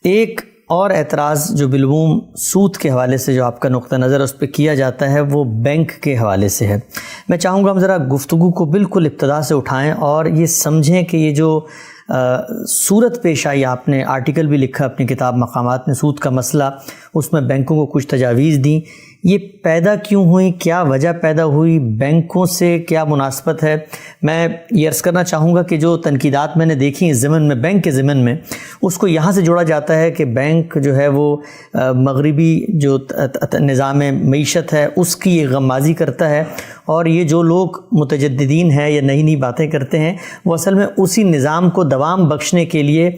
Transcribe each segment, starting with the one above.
ایک اور اعتراض جو بالعموم سود کے حوالے سے جو آپ کا نقطہ نظر اس پہ کیا جاتا ہے وہ بینک کے حوالے سے ہے. میں چاہوں گا ہم ذرا گفتگو کو بالکل ابتدا سے اٹھائیں اور یہ سمجھیں کہ یہ جو صورت پیش آئی، آپ نے آرٹیکل بھی لکھا اپنی کتاب مقامات میں، سود کا مسئلہ، اس میں بینکوں کو کچھ تجاویز دیں، یہ پیدا کیوں ہوئی، کیا وجہ پیدا ہوئی، بینکوں سے کیا مناسبت ہے؟ میں یہ عرض کرنا چاہوں گا کہ جو تنقیدات میں نے دیکھی اس ضمن میں، بینک کے ضمن میں، اس کو یہاں سے جوڑا جاتا ہے کہ بینک جو ہے وہ مغربی جو نظام معیشت ہے اس کی یہ غمازی کرتا ہے، اور یہ جو لوگ متجددین ہیں یا نئی نئی باتیں کرتے ہیں وہ اصل میں اسی نظام کو دوام بخشنے کے لیے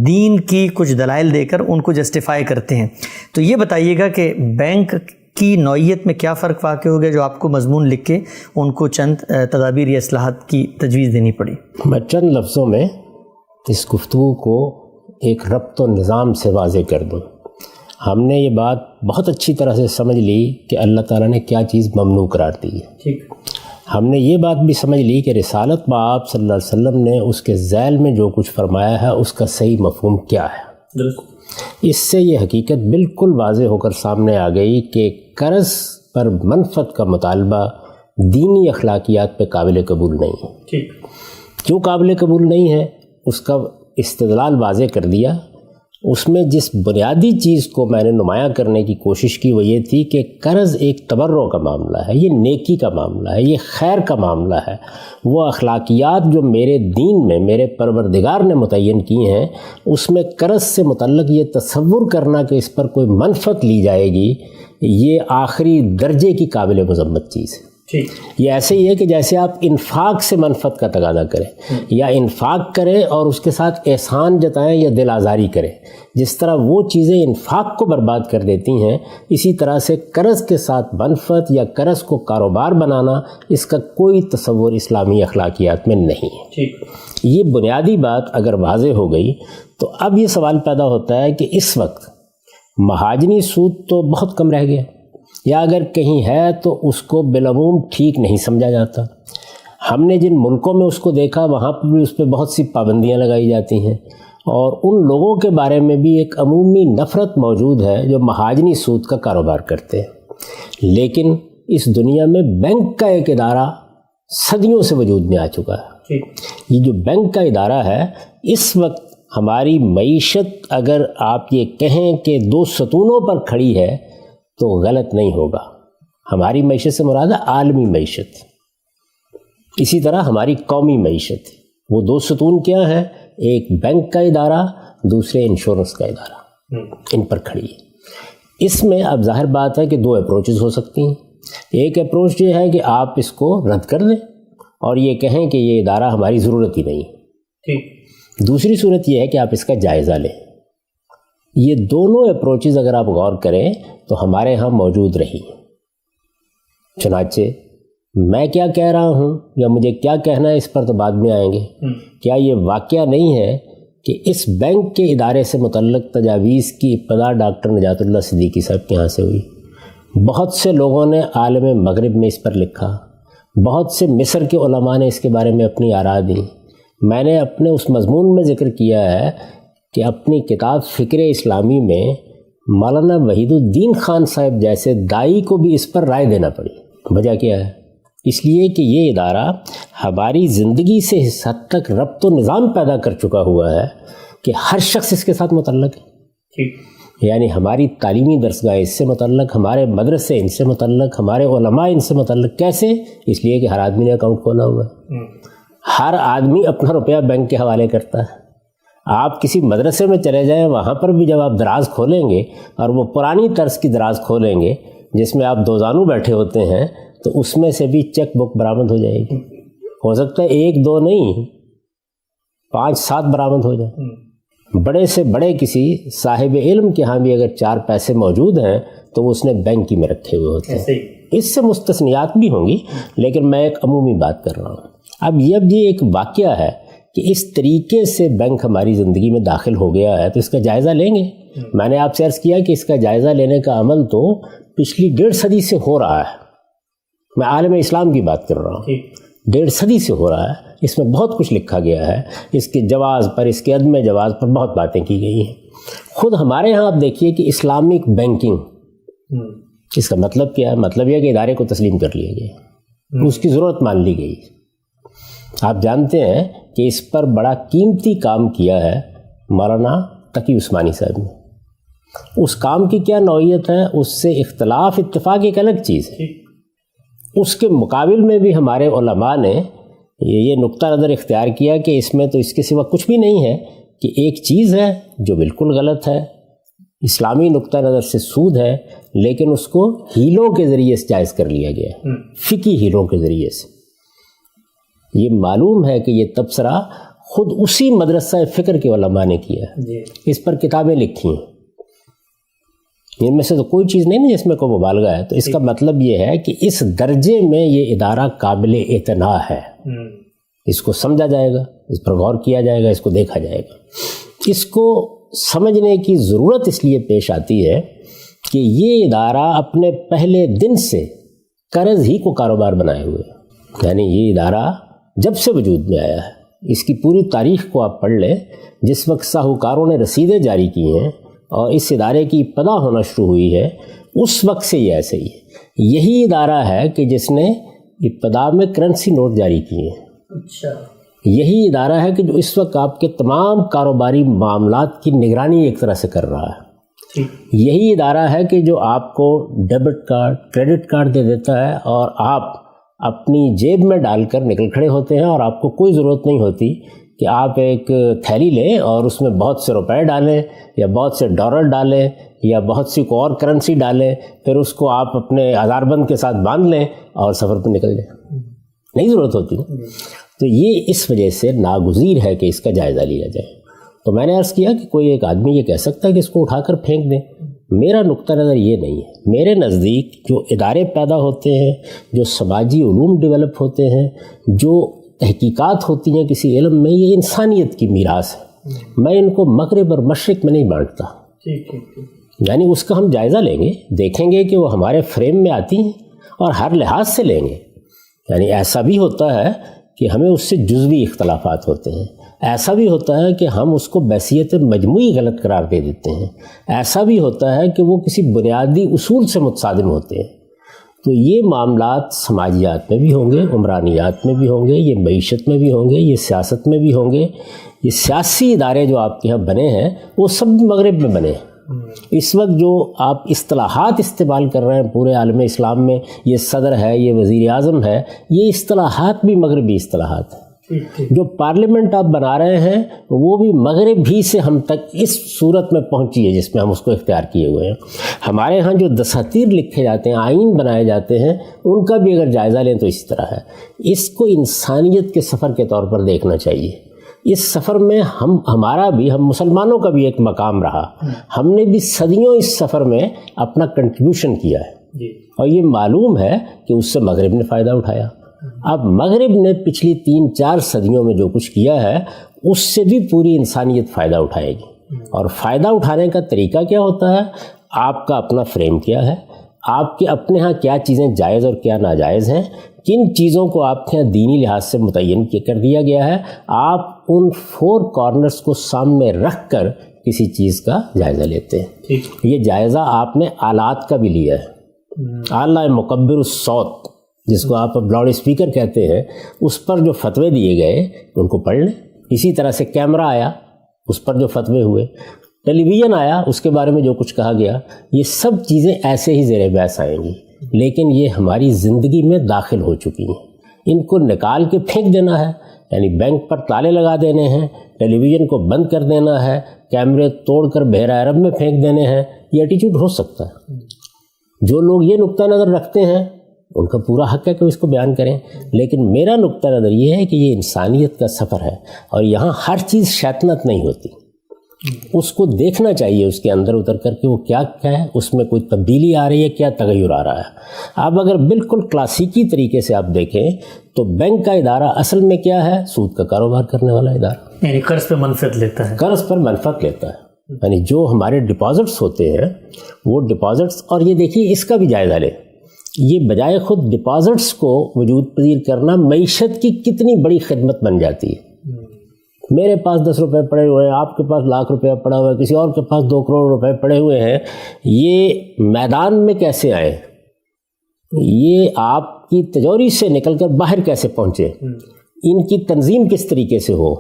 دین کی کچھ دلائل دے کر ان کو جسٹیفائی کرتے ہیں. تو یہ بتائیے گا کہ بینک کی نوعیت میں کیا فرق واقع ہو گیا جو آپ کو مضمون لکھ کے ان کو چند تدابیر یا اصلاحات کی تجویز دینی پڑی؟ میں چند لفظوں میں اس گفتگو کو ایک ربط و نظام سے واضح کر دوں. ہم نے یہ بات بہت اچھی طرح سے سمجھ لی کہ اللہ تعالیٰ نے کیا چیز ممنوع قرار دی ہے. ہم نے یہ بات بھی سمجھ لی کہ رسالت بآب صلی اللہ علیہ وسلم نے اس کے ذیل میں جو کچھ فرمایا ہے اس کا صحیح مفہوم کیا ہے. اس سے یہ حقیقت بالکل واضح ہو کر سامنے آ گئی کہ قرض پر منفعت کا مطالبہ دینی اخلاقیات پہ قابل قبول نہیں ہے. کیوں قابل قبول نہیں ہے اس کا استدلال واضح کر دیا. اس میں جس بنیادی چیز کو میں نے نمایاں کرنے کی کوشش کی وہ یہ تھی کہ قرض ایک تبرع کا معاملہ ہے، یہ نیکی کا معاملہ ہے، یہ خیر کا معاملہ ہے. وہ اخلاقیات جو میرے دین میں میرے پروردگار نے متعین کی ہیں اس میں قرض سے متعلق یہ تصور کرنا کہ اس پر کوئی منفعت لی جائے گی یہ آخری درجے کی قابل مذمت چیز ہے. یہ ایسے ہی ہے کہ جیسے آپ انفاق سے منفعت کا تقاضا کریں یا انفاق کریں اور اس کے ساتھ احسان جتائیں یا دل آزاری کریں. جس طرح وہ چیزیں انفاق کو برباد کر دیتی ہیں اسی طرح سے قرض کے ساتھ منفعت یا قرض کو کاروبار بنانا اس کا کوئی تصور اسلامی اخلاقیات میں نہیں ہے. یہ بنیادی بات اگر واضح ہو گئی تو اب یہ سوال پیدا ہوتا ہے کہ اس وقت مہاجنی سود تو بہت کم رہ گیا یا اگر کہیں ہے تو اس کو بالعموم ٹھیک نہیں سمجھا جاتا. ہم نے جن ملکوں میں اس کو دیکھا وہاں پر بھی اس پہ بہت سی پابندیاں لگائی جاتی ہیں اور ان لوگوں کے بارے میں بھی ایک عمومی نفرت موجود ہے جو مہاجنی سود کا کاروبار کرتے ہیں. لیکن اس دنیا میں بینک کا ایک ادارہ صدیوں سے وجود میں آ چکا ہے. یہ جو بینک کا ادارہ ہے اس وقت ہماری معیشت اگر آپ یہ کہیں کہ دو ستونوں پر کھڑی ہے تو غلط نہیں ہوگا. ہماری معیشت سے مراد ہے عالمی معیشت، اسی طرح ہماری قومی معیشت. وہ دو ستون کیا ہیں؟ ایک بینک کا ادارہ، دوسرے انشورنس کا ادارہ، ان پر کھڑی ہے. اس میں اب ظاہر بات ہے کہ دو اپروچز ہو سکتی ہیں. ایک اپروچ یہ ہے کہ آپ اس کو رد کر دیں اور یہ کہیں کہ یہ ادارہ ہماری ضرورت ہی نہیں ہے. دوسری صورت یہ ہے کہ آپ اس کا جائزہ لیں. یہ دونوں اپروچز اگر آپ غور کریں تو ہمارے ہاں موجود رہی. چنانچہ میں کیا کہہ رہا ہوں یا مجھے کیا کہنا ہے اس پر تو بعد میں آئیں گے. کیا یہ واقعہ نہیں ہے کہ اس بینک کے ادارے سے متعلق تجاویز کی ابتدا ڈاکٹر نجات اللہ صدیقی صاحب کے یہاں سے ہوئی. بہت سے لوگوں نے عالم مغرب میں اس پر لکھا، بہت سے مصر کے علماء نے اس کے بارے میں اپنی آراء دی. میں نے اپنے اس مضمون میں ذکر کیا ہے کہ اپنی کتاب فکر اسلامی میں مولانا وحید الدین خان صاحب جیسے دائی کو بھی اس پر رائے دینا پڑی. وجہ کیا ہے؟ اس لیے کہ یہ ادارہ ہماری زندگی سے اس حد تک ربط و نظام پیدا کر چکا ہوا ہے کہ ہر شخص اس کے ساتھ متعلق ہے. یعنی ہماری تعلیمی درسگاہ اس سے متعلق، ہمارے مدرسے ان سے متعلق، ہمارے علماء ان سے متعلق. کیسے؟ اس لیے کہ ہر آدمی نے اکاؤنٹ کھولا ہوا ہے. ہر آدمی اپنا روپیہ بینک کے حوالے کرتا ہے. آپ کسی مدرسے میں چلے جائیں وہاں پر بھی جب آپ دراز کھولیں گے اور وہ پرانی طرز کی دراز کھولیں گے جس میں آپ دو زانو بیٹھے ہوتے ہیں تو اس میں سے بھی چیک بک برآمد ہو جائے گی. ہو سکتا ہے ایک دو نہیں 5-7 برآمد ہو جائے. بڑے سے بڑے کسی صاحب علم کے ہاں بھی اگر 4 پیسے موجود ہیں تو وہ اس نے بینک ہی میں رکھے ہوئے ہوتے ہیں. اس سے مستثنیات بھی ہوں گی لیکن میں ایک عمومی بات کر رہا ہوں. اب یہ ایک واقعہ ہے کہ اس طریقے سے بینک ہماری زندگی میں داخل ہو گیا ہے تو اس کا جائزہ لیں گے. میں نے آپ سے عرض کیا کہ اس کا جائزہ لینے کا عمل تو پچھلی 1.5 صدی سے ہو رہا ہے. میں عالم اسلام کی بات کر رہا ہوں. 1.5 صدی سے ہو رہا ہے. اس میں بہت کچھ لکھا گیا ہے، اس کے جواز پر، اس کے عدم جواز پر بہت باتیں کی گئی ہیں. خود ہمارے ہاں آپ دیکھیے کہ اسلامک بینکنگ، اس کا مطلب کیا ہے؟ مطلب یہ کہ ادارے کو تسلیم کر لیا گیا، اس کی ضرورت مان لی گئی. آپ جانتے ہیں کہ اس پر بڑا قیمتی کام کیا ہے مولانا تقی عثمانی صاحب نے. اس کام کی کیا نوعیت ہے؟ اس سے اختلاف اتفاق ایک الگ چیز ہے. اس کے مقابل میں بھی ہمارے علماء نے یہ نقطہ نظر اختیار کیا کہ اس میں تو اس کے سوا کچھ بھی نہیں ہے، کہ ایک چیز ہے جو بالکل غلط ہے، اسلامی نقطہ نظر سے سود ہے، لیکن اس کو ہیلوں کے ذریعے سے جائز کر لیا گیا، فقہی ہیلوں کے ذریعے سے. یہ معلوم ہے کہ یہ تبصرہ خود اسی مدرسہ فکر کے علماء نے کیا ہے، اس پر کتابیں لکھی ہیں. ان میں سے تو کوئی چیز نہیں جس میں کوئی مبالغہ ہے. تو اس کا مطلب یہ ہے کہ اس درجے میں یہ ادارہ قابل اعتنا ہے. اس کو سمجھا جائے گا، اس پر غور کیا جائے گا، اس کو دیکھا جائے گا. اس کو سمجھنے کی ضرورت اس لیے پیش آتی ہے کہ یہ ادارہ اپنے پہلے دن سے قرض ہی کو کاروبار بنائے ہوئے، یعنی یہ ادارہ جب سے وجود میں آیا ہے، اس کی پوری تاریخ کو آپ پڑھ لیں. جس وقت ساہوکاروں نے رسیدیں جاری کی ہیں اور اس ادارے کی ابتدا ہونا شروع ہوئی ہے، اس وقت سے یہ ایسے ہی ہے. یہی ادارہ ہے کہ جس نے ابتدا میں کرنسی نوٹ جاری کیے ہیں. اچھا. یہی ادارہ ہے کہ جو اس وقت آپ کے تمام کاروباری معاملات کی نگرانی ایک طرح سے کر رہا ہے. یہی ادارہ ہے کہ جو آپ کو ڈیبٹ کارڈ، کریڈٹ کارڈ دے دیتا ہے اور آپ اپنی جیب میں ڈال کر نکل کھڑے ہوتے ہیں، اور آپ کو کوئی ضرورت نہیں ہوتی کہ آپ ایک تھیلی لیں اور اس میں بہت سے روپے ڈالیں یا بہت سے ڈالر ڈالیں یا بہت سی کو اور کرنسی ڈالیں، پھر اس کو آپ اپنے آدھار بند کے ساتھ باندھ لیں اور سفر پہ نکل جائیں. نہیں ضرورت ہوتی. تو یہ اس وجہ سے ناگزیر ہے کہ اس کا جائزہ لیا جائے. تو میں نے عرض کیا کہ کوئی ایک آدمی یہ کہہ سکتا ہے کہ اس کو اٹھا کر پھینک دیں. میرا نقطہ نظر یہ نہیں ہے. میرے نزدیک جو ادارے پیدا ہوتے ہیں، جو سماجی علوم ڈیولپ ہوتے ہیں، جو تحقیقات ہوتی ہیں کسی علم میں، یہ انسانیت کی میراث ہے. میں ان کو مغرب اور مشرق میں نہیں بانٹتا. یعنی اس کا ہم جائزہ لیں گے، دیکھیں گے کہ وہ ہمارے فریم میں آتی ہیں اور ہر لحاظ سے لیں گے. یعنی ایسا بھی ہوتا ہے کہ ہمیں اس سے جزوی اختلافات ہوتے ہیں، ایسا بھی ہوتا ہے کہ ہم اس کو بحیثیت مجموعی غلط قرار دے دیتے ہیں، ایسا بھی ہوتا ہے کہ وہ کسی بنیادی اصول سے متصادم ہوتے ہیں. تو یہ معاملات سماجیات میں بھی ہوں گے، عمرانیات میں بھی ہوں گے، یہ معیشت میں بھی ہوں گے، یہ سیاست میں بھی ہوں گے. یہ سیاسی ادارے جو آپ کے یہاں بنے ہیں وہ سب مغرب میں بنے ہیں. اس وقت جو آپ اصطلاحات استعمال کر رہے ہیں پورے عالم اسلام میں، یہ صدر ہے، یہ وزیر اعظم ہے، یہ اصطلاحات بھی مغربی اصطلاحات ہیں. جو پارلیمنٹ آپ بنا رہے ہیں وہ بھی مغرب ہی سے ہم تک اس صورت میں پہنچی ہے جس میں ہم اس کو اختیار کیے ہوئے ہیں. ہمارے ہاں جو دساتیر لکھے جاتے ہیں، آئین بنائے جاتے ہیں، ان کا بھی اگر جائزہ لیں تو اسی طرح ہے. اس کو انسانیت کے سفر کے طور پر دیکھنا چاہیے. اس سفر میں ہم مسلمانوں کا بھی ایک مقام رہا. ہم نے بھی صدیوں اس سفر میں اپنا کنٹریبیوشن کیا ہے، اور یہ معلوم ہے کہ اس سے مغرب نے فائدہ اٹھایا. اب مغرب نے پچھلی 3-4 صدیوں میں جو کچھ کیا ہے اس سے بھی پوری انسانیت فائدہ اٹھائے گی. اور فائدہ اٹھانے کا طریقہ کیا ہوتا ہے؟ آپ کا اپنا فریم کیا ہے، آپ کے اپنے ہاں کیا چیزیں جائز اور کیا ناجائز ہیں، کن چیزوں کو آپ کے یہاں دینی لحاظ سے متعین کر دیا گیا ہے. آپ ان 4 کارنرز کو سامنے رکھ کر کسی چیز کا جائزہ لیتے ہیں. یہ جائزہ آپ نے آلات کا بھی لیا ہے. اعلیٰ مکبر الصوت جس کو آپ اب لاؤڈ اسپیکر کہتے ہیں، اس پر جو فتوے دیے گئے ان کو پڑھ لیں. اسی طرح سے کیمرہ آیا، اس پر جو فتوے ہوئے، ٹیلی ویژن آیا، اس کے بارے میں جو کچھ کہا گیا، یہ سب چیزیں ایسے ہی زیر بحث آئیں گی، لیکن یہ ہماری زندگی میں داخل ہو چکی ہیں. ان کو نکال کے پھینک دینا ہے، یعنی بینک پر تالے لگا دینے ہیں، ٹیلی ویژن کو بند کر دینا ہے، کیمرے توڑ کر بحیرہ عرب میں پھینک دینے ہیں، یہ ایٹیٹیوڈ ہو سکتا ہے. جو لوگ یہ نقطہ نظر رکھتے ہیں ان کا پورا حق ہے کہ اس کو بیان کریں، لیکن میرا نقطہ نظر یہ ہے کہ یہ انسانیت کا سفر ہے، اور یہاں ہر چیز شیطنت نہیں ہوتی. اس کو دیکھنا چاہیے اس کے اندر اتر کر کے وہ کیا ہے، اس میں کوئی تبدیلی آ رہی ہے، کیا تغیر آ رہا ہے. آپ اگر بالکل کلاسیکی طریقے سے آپ دیکھیں تو بینک کا ادارہ اصل میں کیا ہے؟ سود کا کاروبار کرنے والا ادارہ، یعنی قرض پہ منفعت لیتا ہے. قرض پر منفعت لیتا ہے. یعنی جو ہمارے ڈپازٹس ہوتے ہیں وہ ڈپازٹس، اور یہ دیکھیے اس کا بھی جائزہ لیں یہ بجائے خود ڈپازٹس کو وجود پذیر کرنا معیشت کی کتنی بڑی خدمت بن جاتی ہے. میرے پاس 10 روپے پڑے ہوئے ہیں، آپ کے پاس لاکھ روپیہ پڑا ہوا ہے، کسی اور کے پاس 2 کروڑ روپے پڑے ہوئے ہیں، یہ میدان میں کیسے آئے؟ یہ آپ کی تجوری سے نکل کر باہر کیسے پہنچے؟ ان کی تنظیم کس طریقے سے ہو؟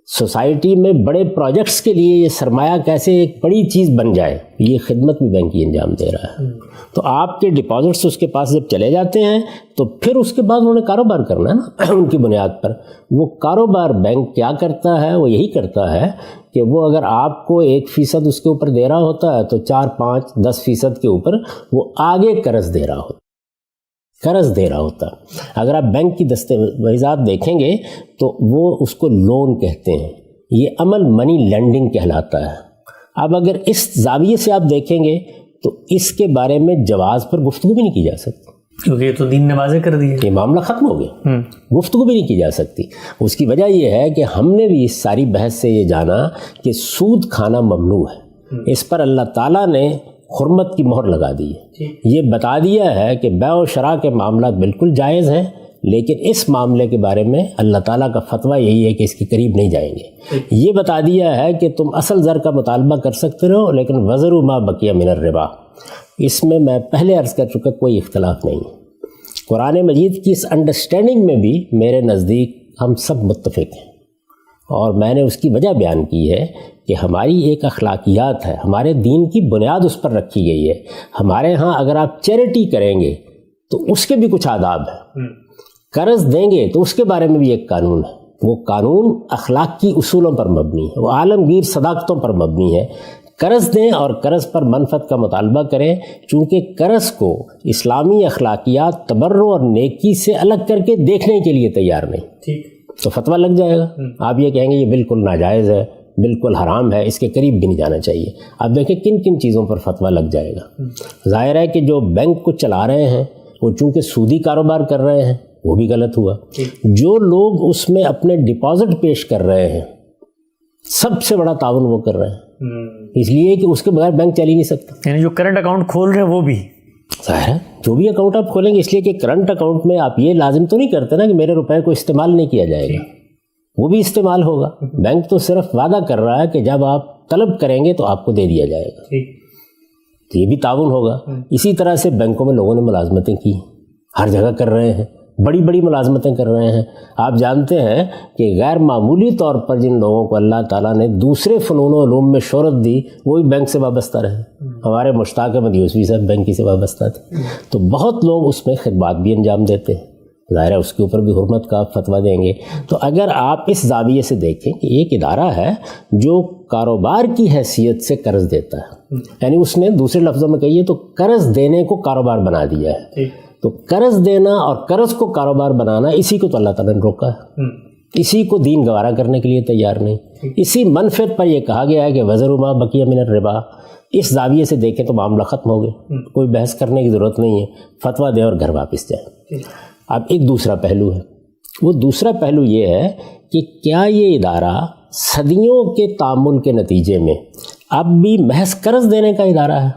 سوسائٹی میں بڑے پروجیکٹس کے لیے یہ سرمایہ کیسے ایک بڑی چیز بن جائے؟ یہ خدمت بھی بینک ہی انجام دے رہا ہے. تو آپ کے ڈپازٹس اس کے پاس جب چلے جاتے ہیں تو پھر اس کے بعد انہوں نے کاروبار کرنا ہے نا ان کی بنیاد پر. وہ کاروبار بینک کیا کرتا ہے؟ وہ یہی کرتا ہے کہ وہ اگر آپ کو 1% اس کے اوپر دے رہا ہوتا ہے تو 4, 5, 10% کے اوپر وہ آگے قرض دے رہا ہوتا. اگر آپ بینک کی دستاویزات دیکھیں گے تو وہ اس کو لون کہتے ہیں. یہ عمل منی لینڈنگ کہلاتا ہے. اب اگر اس زاویے سے آپ دیکھیں گے تو اس کے بارے میں جواز پر گفتگو بھی نہیں کی جا سکتی، کیونکہ یہ تو دین نے واضح کر دیا، یہ معاملہ ختم ہو گیا، گفتگو بھی نہیں کی جا سکتی. اس کی وجہ یہ ہے کہ ہم نے بھی اس ساری بحث سے یہ جانا کہ سود کھانا ممنوع ہے. اس پر اللہ تعالیٰ نے حرمت کی مہر لگا دی ہے. یہ بتا دیا ہے کہ بیع و شراء کے معاملات بالکل جائز ہیں، لیکن اس معاملے کے بارے میں اللہ تعالیٰ کا فتویٰ یہی ہے کہ اس کے قریب نہیں جائیں گے. یہ بتا دیا ہے کہ تم اصل زر کا مطالبہ کر سکتے ہو، لیکن وزروا ما بقی من الربا، اس میں پہلے عرض کر چکا کوئی اختلاف نہیں. قرآن مجید کی اس انڈرسٹینڈنگ میں بھی میرے نزدیک ہم سب متفق ہیں، اور میں نے اس کی وجہ بیان کی ہے کہ ہماری ایک اخلاقیات ہے، ہمارے دین کی بنیاد اس پر رکھی گئی ہے. ہمارے ہاں اگر آپ چیریٹی کریں گے تو اس کے بھی کچھ آداب ہیں، قرض دیں گے تو اس کے بارے میں بھی ایک قانون ہے. وہ قانون اخلاق کی اصولوں پر مبنی ہے، وہ عالمگیر صداقتوں پر مبنی ہے. قرض دیں اور قرض پر منفعت کا مطالبہ کریں، چونکہ قرض کو اسلامی اخلاقیات تبرع اور نیکی سے الگ کر کے دیکھنے کے لیے تیار نہیں، تو فتویٰ لگ جائے گا. آپ یہ کہیں گے یہ بالکل ناجائز ہے، بالکل حرام ہے، اس کے قریب بھی نہیں جانا چاہیے. آپ دیکھیں کن کن چیزوں پر فتویٰ لگ جائے گا. ظاہر ہے کہ جو بینک کو چلا رہے ہیں وہ چونکہ سودی کاروبار کر رہے ہیں، وہ بھی غلط ہوا. جو لوگ اس میں اپنے ڈپازٹ پیش کر رہے ہیں، سب سے بڑا تعاون وہ کر رہے ہیں، اس لیے کہ اس کے بغیر بینک چل ہی نہیں سکتا. یعنی جو کرنٹ اکاؤنٹ کھول رہے ہیں وہ بھی ظاہر ہے جو بھی اکاؤنٹ آپ کھولیں گے، اس لیے کہ کرنٹ اکاؤنٹ میں آپ یہ لازم تو نہیں کرتے نا کہ میرے روپے کو استعمال نہیں کیا جائے گا، وہ بھی استعمال ہوگا. بینک تو صرف وعدہ کر رہا ہے کہ جب آپ طلب کریں گے تو آپ کو دے دیا جائے گا، تو یہ بھی تعاون ہوگا. اسی طرح سے بینکوں میں لوگوں نے ملازمتیں کی، ہر جگہ کر رہے ہیں، بڑی بڑی ملازمتیں کر رہے ہیں. آپ جانتے ہیں کہ غیر معمولی طور پر جن لوگوں کو اللہ تعالیٰ نے دوسرے فنون و علوم میں شہرت دی وہی بینک سے وابستہ رہے. ہمارے مشتاق احمد یوسفی صاحب بینک ہی سے وابستہ تھے. تو بہت لوگ اس میں خدمات بھی انجام دیتے ہیں، ظاہر ہے اس کے اوپر بھی حرمت کا فتویٰ دیں گے. تو اگر آپ اس زاویے سے دیکھیں کہ ایک ادارہ ہے جو کاروبار کی حیثیت سے قرض دیتا ہے، یعنی اس نے دوسرے لفظوں میں کہیے تو قرض دینے کو کاروبار بنا دیا ہے، تو قرض دینا اور قرض کو کاروبار بنانا اسی کو تو اللہ تعالیٰ نے روکا ہے، اسی کو دین گوارا کرنے کے لیے تیار نہیں. اسی منفعت پر یہ کہا گیا ہے کہ وزروا ما بقی من الربا. اس زاویے سے دیکھیں تو معاملہ ختم ہو گیا، کوئی بحث کرنے کی ضرورت نہیں ہے، فتویٰ دیں اور گھر واپس جائیں. اب ایک دوسرا پہلو ہے، وہ دوسرا پہلو یہ ہے کہ کیا یہ ادارہ صدیوں کے تعامل کے نتیجے میں اب بھی محض قرض دینے کا ادارہ ہے؟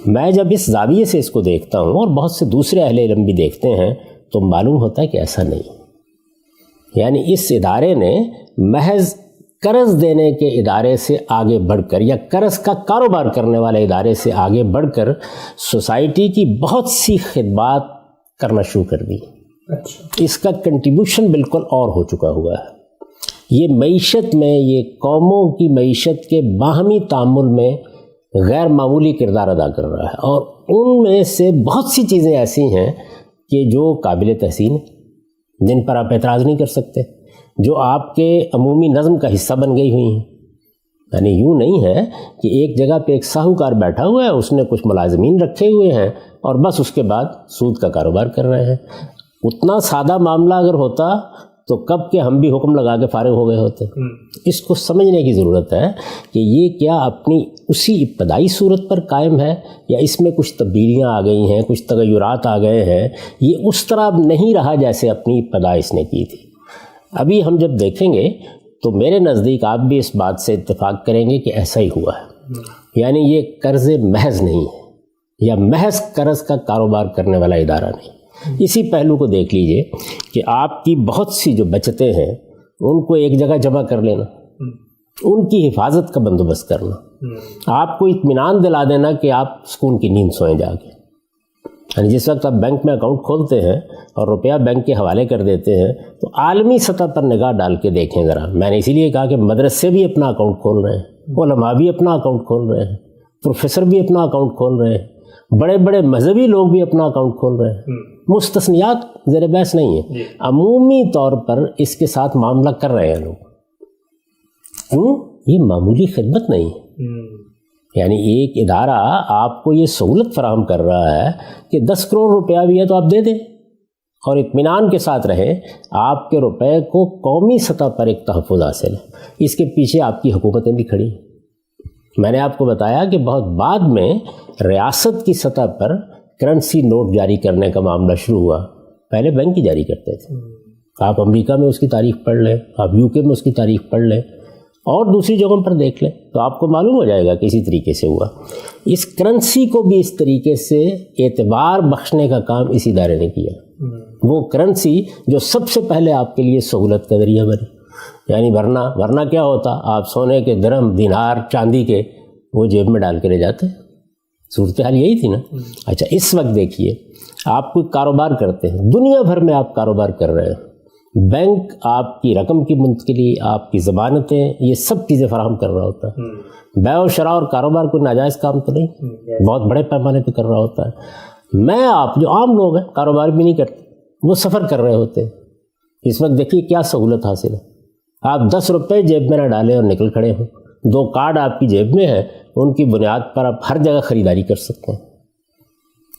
میں جب اس زاویے سے اس کو دیکھتا ہوں اور بہت سے دوسرے اہل علم بھی دیکھتے ہیں تو معلوم ہوتا ہے کہ ایسا نہیں. یعنی اس ادارے نے محض قرض دینے کے ادارے سے آگے بڑھ کر یا قرض کا کاروبار کرنے والے ادارے سے آگے بڑھ کر سوسائٹی کی بہت سی خدمات کرنا شروع کر دی. اس کا کنٹریبیوشن بالکل اور ہو چکا ہوا ہے. یہ معیشت میں، یہ قوموں کی معیشت کے باہمی تعامل میں غیر معمولی کردار ادا کر رہا ہے، اور ان میں سے بہت سی چیزیں ایسی ہیں کہ جو قابل تحسین، جن پر آپ اعتراض نہیں کر سکتے، جو آپ کے عمومی نظم کا حصہ بن گئی ہوئی ہیں. یعنی یوں نہیں ہے کہ ایک جگہ پہ ایک ساہوکار بیٹھا ہوا ہے، اس نے کچھ ملازمین رکھے ہوئے ہیں اور بس اس کے بعد سود کا کاروبار کر رہے ہیں. اتنا سادہ معاملہ اگر ہوتا تو کب کے ہم بھی حکم لگا کے فارغ ہو گئے ہوتے. اس کو سمجھنے کی ضرورت ہے کہ یہ کیا اپنی اسی ابتدائی صورت پر قائم ہے یا اس میں کچھ تبدیلیاں آ گئی ہیں، کچھ تغیرات آ گئے ہیں. یہ اس طرح نہیں رہا جیسے اپنی ابتدا اس نے کی تھی. ابھی ہم جب دیکھیں گے تو میرے نزدیک آپ بھی اس بات سے اتفاق کریں گے کہ ایسا ہی ہوا ہے. یعنی یہ قرض محض نہیں ہے، یا محض قرض کا کاروبار کرنے والا ادارہ نہیں۔ اسی پہلو کو دیکھ لیجئے کہ آپ کی بہت سی جو بچتیں ہیں ان کو ایک جگہ جمع کر لینا، ان کی حفاظت کا بندوبست کرنا، آپ کو اطمینان دلا دینا کہ آپ سکون کی نیند سوئیں جا کے۔ یعنی جس وقت آپ بینک میں اکاؤنٹ کھولتے ہیں اور روپیہ بینک کے حوالے کر دیتے ہیں تو عالمی سطح پر نگاہ ڈال کے دیکھیں ذرا۔ میں نے اسی لیے کہا کہ مدرسے بھی اپنا اکاؤنٹ کھول رہے ہیں، علماء بھی اپنا اکاؤنٹ کھول رہے ہیں، پروفیسر بھی اپنا اکاؤنٹ کھول رہے ہیں، بڑے بڑے مذہبی لوگ بھی اپنا اکاؤنٹ کھول رہے ہیں۔ مستثنیات زیر بحث نہیں ہیں، عمومی طور پر اس کے ساتھ معاملہ کر رہے ہیں لوگ۔ کیوں؟ یہ معمولی خدمت نہیں ہے۔ یعنی ایک ادارہ آپ کو یہ سہولت فراہم کر رہا ہے کہ 10 کروڑ روپیہ بھی ہے تو آپ دے دیں اور اطمینان کے ساتھ رہیں، آپ کے روپے کو قومی سطح پر ایک تحفظ حاصل ہے۔ اس کے پیچھے آپ کی حکومتیں بھی کھڑی ہیں۔ میں نے آپ کو بتایا کہ بہت بعد میں ریاست کی سطح پر کرنسی نوٹ جاری کرنے کا معاملہ شروع ہوا، پہلے بینک ہی جاری کرتے تھے۔ آپ امریکہ میں اس کی تاریخ پڑھ لیں، آپ یو کے میں اس کی تاریخ پڑھ لیں اور دوسری جگہوں پر دیکھ لیں تو آپ کو معلوم ہو جائے گا کہ اسی طریقے سے ہوا۔ اس کرنسی کو بھی اس طریقے سے اعتبار بخشنے کا کام اس ادارے نے کیا۔ وہ کرنسی جو سب سے پہلے آپ کے لیے سہولت کا ذریعہ بنی، یعنی ورنہ کیا ہوتا، آپ سونے کے درہم، دینار، چاندی کے وہ جیب میں ڈال کے لے جاتے۔ صورتحال یہی تھی نا۔ اچھا اس وقت دیکھیے، آپ کوئی کاروبار کرتے ہیں، دنیا بھر میں آپ کاروبار کر رہے ہیں، بینک آپ کی رقم کی منتقلی، آپ کی ضمانتیں، یہ سب چیزیں فراہم کر رہا ہوتا ہے۔ بیع و شراء اور کاروبار کوئی ناجائز کام تو نہیں، بہت بڑے پیمانے پہ کر رہا ہوتا ہے۔ میں آپ جو عام لوگ ہیں کاروبار بھی نہیں کرتے، وہ سفر کر رہے ہوتے ہیں۔ اس وقت دیکھیے کیا سہولت حاصل ہے، آپ 10 روپے جیب میں نہ ڈالیں اور نکل کھڑے ہوں، 2 کارڈ آپ کی جیب میں ہیں، ان کی بنیاد پر آپ ہر جگہ خریداری کر سکتے ہیں۔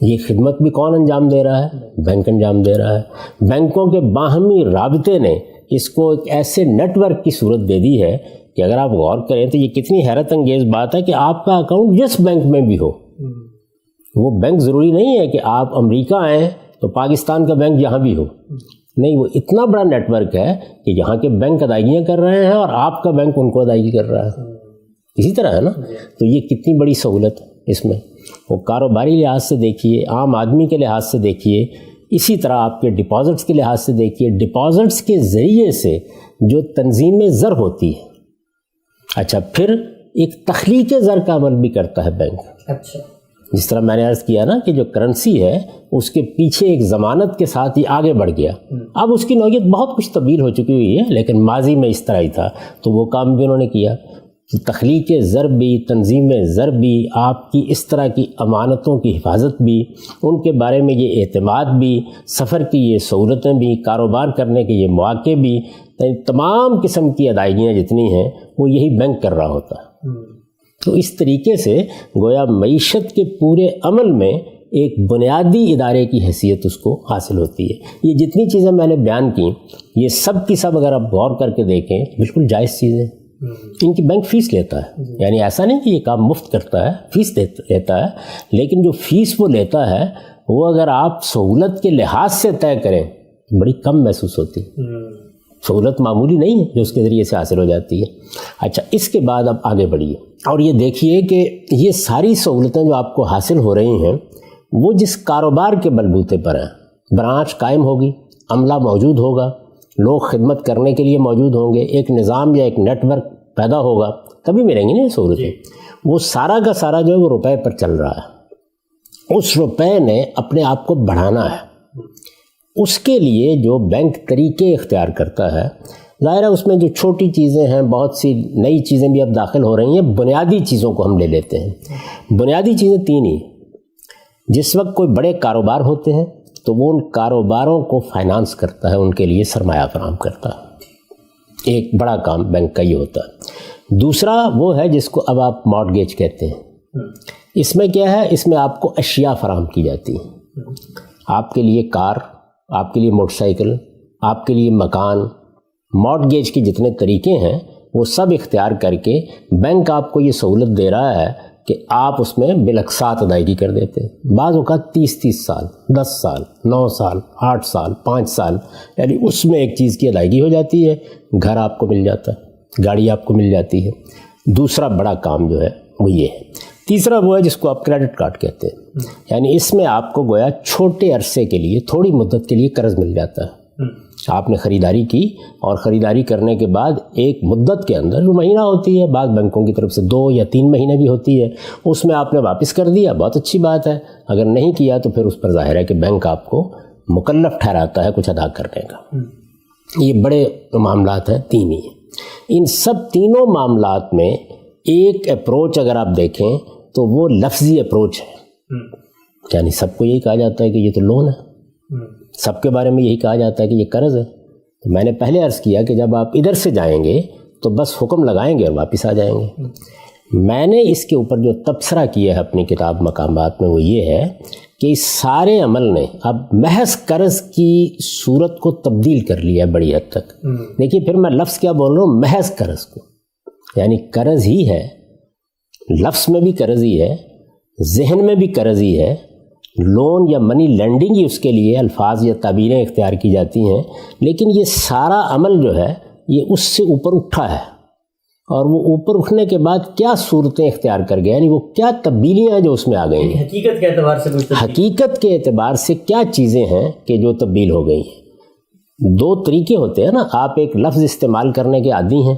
یہ خدمت بھی کون انجام دے رہا ہے؟ بینک انجام دے رہا ہے۔ بینکوں کے باہمی رابطے نے اس کو ایک ایسے نیٹ ورک کی صورت دے دی ہے کہ اگر آپ غور کریں تو یہ کتنی حیرت انگیز بات ہے کہ آپ کا اکاؤنٹ جس بینک میں بھی ہو، وہ بینک ضروری نہیں ہے کہ آپ امریکہ آئیں تو پاکستان کا بینک یہاں بھی ہو، نہیں، وہ اتنا بڑا نیٹ ورک ہے کہ یہاں کے بینک ادائیگیاں کر رہے ہیں اور آپ کا بینک ان کو ادائیگی کر رہا ہے۔ اسی طرح ہے نا، تو یہ کتنی بڑی سہولت ہے اس میں۔ وہ کاروباری لحاظ سے دیکھیے، عام آدمی کے لحاظ سے دیکھیے، اسی طرح آپ کے ڈپازٹس کے لحاظ سے دیکھیے، ڈپازٹس کے ذریعے سے جو تنظیم زر ہوتی ہے، اچھا پھر ایک تخلیق زر کا عمل بھی کرتا ہے بینک۔ اچھا، جس طرح میں نے عرض کیا نا کہ جو کرنسی ہے اس کے پیچھے ایک ضمانت کے ساتھ ہی آگے بڑھ گیا۔ اب اس کی نوعیت بہت کچھ تبدیل ہو چکی ہوئی ہے، لیکن ماضی میں اس طرح ہی تھا، تو وہ کام بھی انہوں نے کیا۔ تخلیق زر بھی، تنظیم زر بھی، آپ کی اس طرح کی امانتوں کی حفاظت بھی، ان کے بارے میں یہ اعتماد بھی، سفر کی یہ سہولتیں بھی، کاروبار کرنے کے یہ مواقع بھی، تمام قسم کی ادائیگیاں جتنی ہیں وہ یہی بینک کر رہا ہوتا ہے۔ تو اس طریقے سے گویا معیشت کے پورے عمل میں ایک بنیادی ادارے کی حیثیت اس کو حاصل ہوتی ہے۔ یہ جتنی چیزیں میں نے بیان کی، یہ سب کی سب اگر آپ غور کر کے دیکھیں بالکل جائز چیزیں۔ ان کی بینک فیس لیتا ہے، یعنی ایسا نہیں کہ یہ کام مفت کرتا ہے، فیس لیتا ہے، لیکن جو فیس وہ لیتا ہے وہ اگر آپ سہولت کے لحاظ سے طے کریں بڑی کم محسوس ہوتی ہے۔ سہولت معمولی نہیں ہے جو اس کے ذریعے سے حاصل ہو جاتی ہے۔ اچھا اس کے بعد اب آگے بڑھیے اور یہ دیکھیے کہ یہ ساری سہولتیں جو آپ کو حاصل ہو رہی ہیں وہ جس کاروبار کے بلبوتے پر ہیں، برانچ قائم ہوگی، عملہ موجود ہوگا، لوگ خدمت کرنے کے لیے موجود ہوں گے، ایک نظام یا ایک نیٹ ورک پیدا ہوگا، تبھی ملیں گی نا یہ سہولتیں۔ وہ سارا کا سارا جو ہے وہ روپے پر چل رہا ہے، اس روپے نے اپنے آپ کو بڑھانا ہے۔ اس کے لیے جو بینک طریقے اختیار کرتا ہے، ظاہر ہے اس میں جو چھوٹی چیزیں ہیں، بہت سی نئی چیزیں بھی اب داخل ہو رہی ہیں، بنیادی چیزوں کو ہم لے لیتے ہیں۔ بنیادی چیزیں 3 ہی۔ جس وقت کوئی بڑے کاروبار ہوتے ہیں تو وہ ان کاروباروں کو فائنانس کرتا ہے، ان کے لیے سرمایہ فراہم کرتا ہے، ایک بڑا کام بینک کا یہ ہوتا ہے۔ دوسرا وہ ہے جس کو اب آپ مارٹگیج کہتے ہیں۔ اس میں کیا ہے، اس میں آپ کو اشیاء فراہم کی جاتی ہیں، آپ کے لیے کار، آپ کے لیے موٹر سائیکل، آپ کے لیے مکان۔ مارٹگیج کے جتنے طریقے ہیں وہ سب اختیار کر کے بینک آپ کو یہ سہولت دے رہا ہے کہ آپ اس میں بالاقساط ادائیگی کر دیتے ہیں۔ بعض اوقات 30 سال، 10 سال، 9 سال، 8 سال، 5 سال، یعنی اس میں ایک چیز کی ادائیگی ہو جاتی ہے، گھر آپ کو مل جاتا ہے، گاڑی آپ کو مل جاتی ہے۔ دوسرا بڑا کام جو ہے وہ یہ ہے. تیسرا وہ ہے جس کو آپ کریڈٹ کارڈ کہتے ہیں. یعنی اس میں آپ کو گویا چھوٹے عرصے کے لیے تھوڑی مدت کے لیے قرض مل جاتا ہے. آپ نے خریداری کی اور خریداری کرنے کے بعد ایک مدت کے اندر جو مہینہ ہوتی ہے، بعض بینکوں کی طرف سے 2 یا 3 مہینے بھی ہوتی ہے، اس میں آپ نے واپس کر دیا، بہت اچھی بات ہے. اگر نہیں کیا تو پھر اس پر ظاہر ہے کہ بینک آپ کو مکلف ٹھہراتا ہے کچھ ادا کرنے کا. یہ بڑے معاملات ہیں، 3 ہی ہیں. ان سب تینوں معاملات میں ایک اپروچ اگر آپ دیکھیں تو وہ لفظی اپروچ ہے. یعنی سب کو یہی کہا جاتا ہے کہ یہ تو لون ہے، سب کے بارے میں یہی کہا جاتا ہے کہ یہ قرض ہے. تو میں نے پہلے عرض کیا کہ جب آپ ادھر سے جائیں گے تو بس حکم لگائیں گے اور واپس آ جائیں گے. میں نے اس کے اوپر جو تبصرہ کیا ہے اپنی کتاب مقامات میں وہ یہ ہے کہ اس سارے عمل نے اب محض قرض کی صورت کو تبدیل کر لیا ہے بڑی حد تک. دیکھیے پھر میں لفظ کیا بول رہا ہوں، محض قرض کو، یعنی قرض ہی ہے، لفظ میں بھی قرض ہی ہے، ذہن میں بھی قرض ہی ہے. لون یا منی لینڈنگ ہی اس کے لیے الفاظ یا تعبیریں اختیار کی جاتی ہیں، لیکن یہ سارا عمل جو ہے یہ اس سے اوپر اٹھا ہے. اور وہ اوپر اٹھنے کے بعد کیا صورتیں اختیار کر گئے، یعنی وہ کیا تبدیلیاں جو اس میں آ گئی ہیں، حقیقت کے اعتبار سے حقیقت کے اعتبار سے کیا چیزیں ہیں کہ جو تبدیل ہو گئی ہیں. 2 طریقے ہوتے ہیں نا، آپ ایک لفظ استعمال کرنے کے عادی ہیں،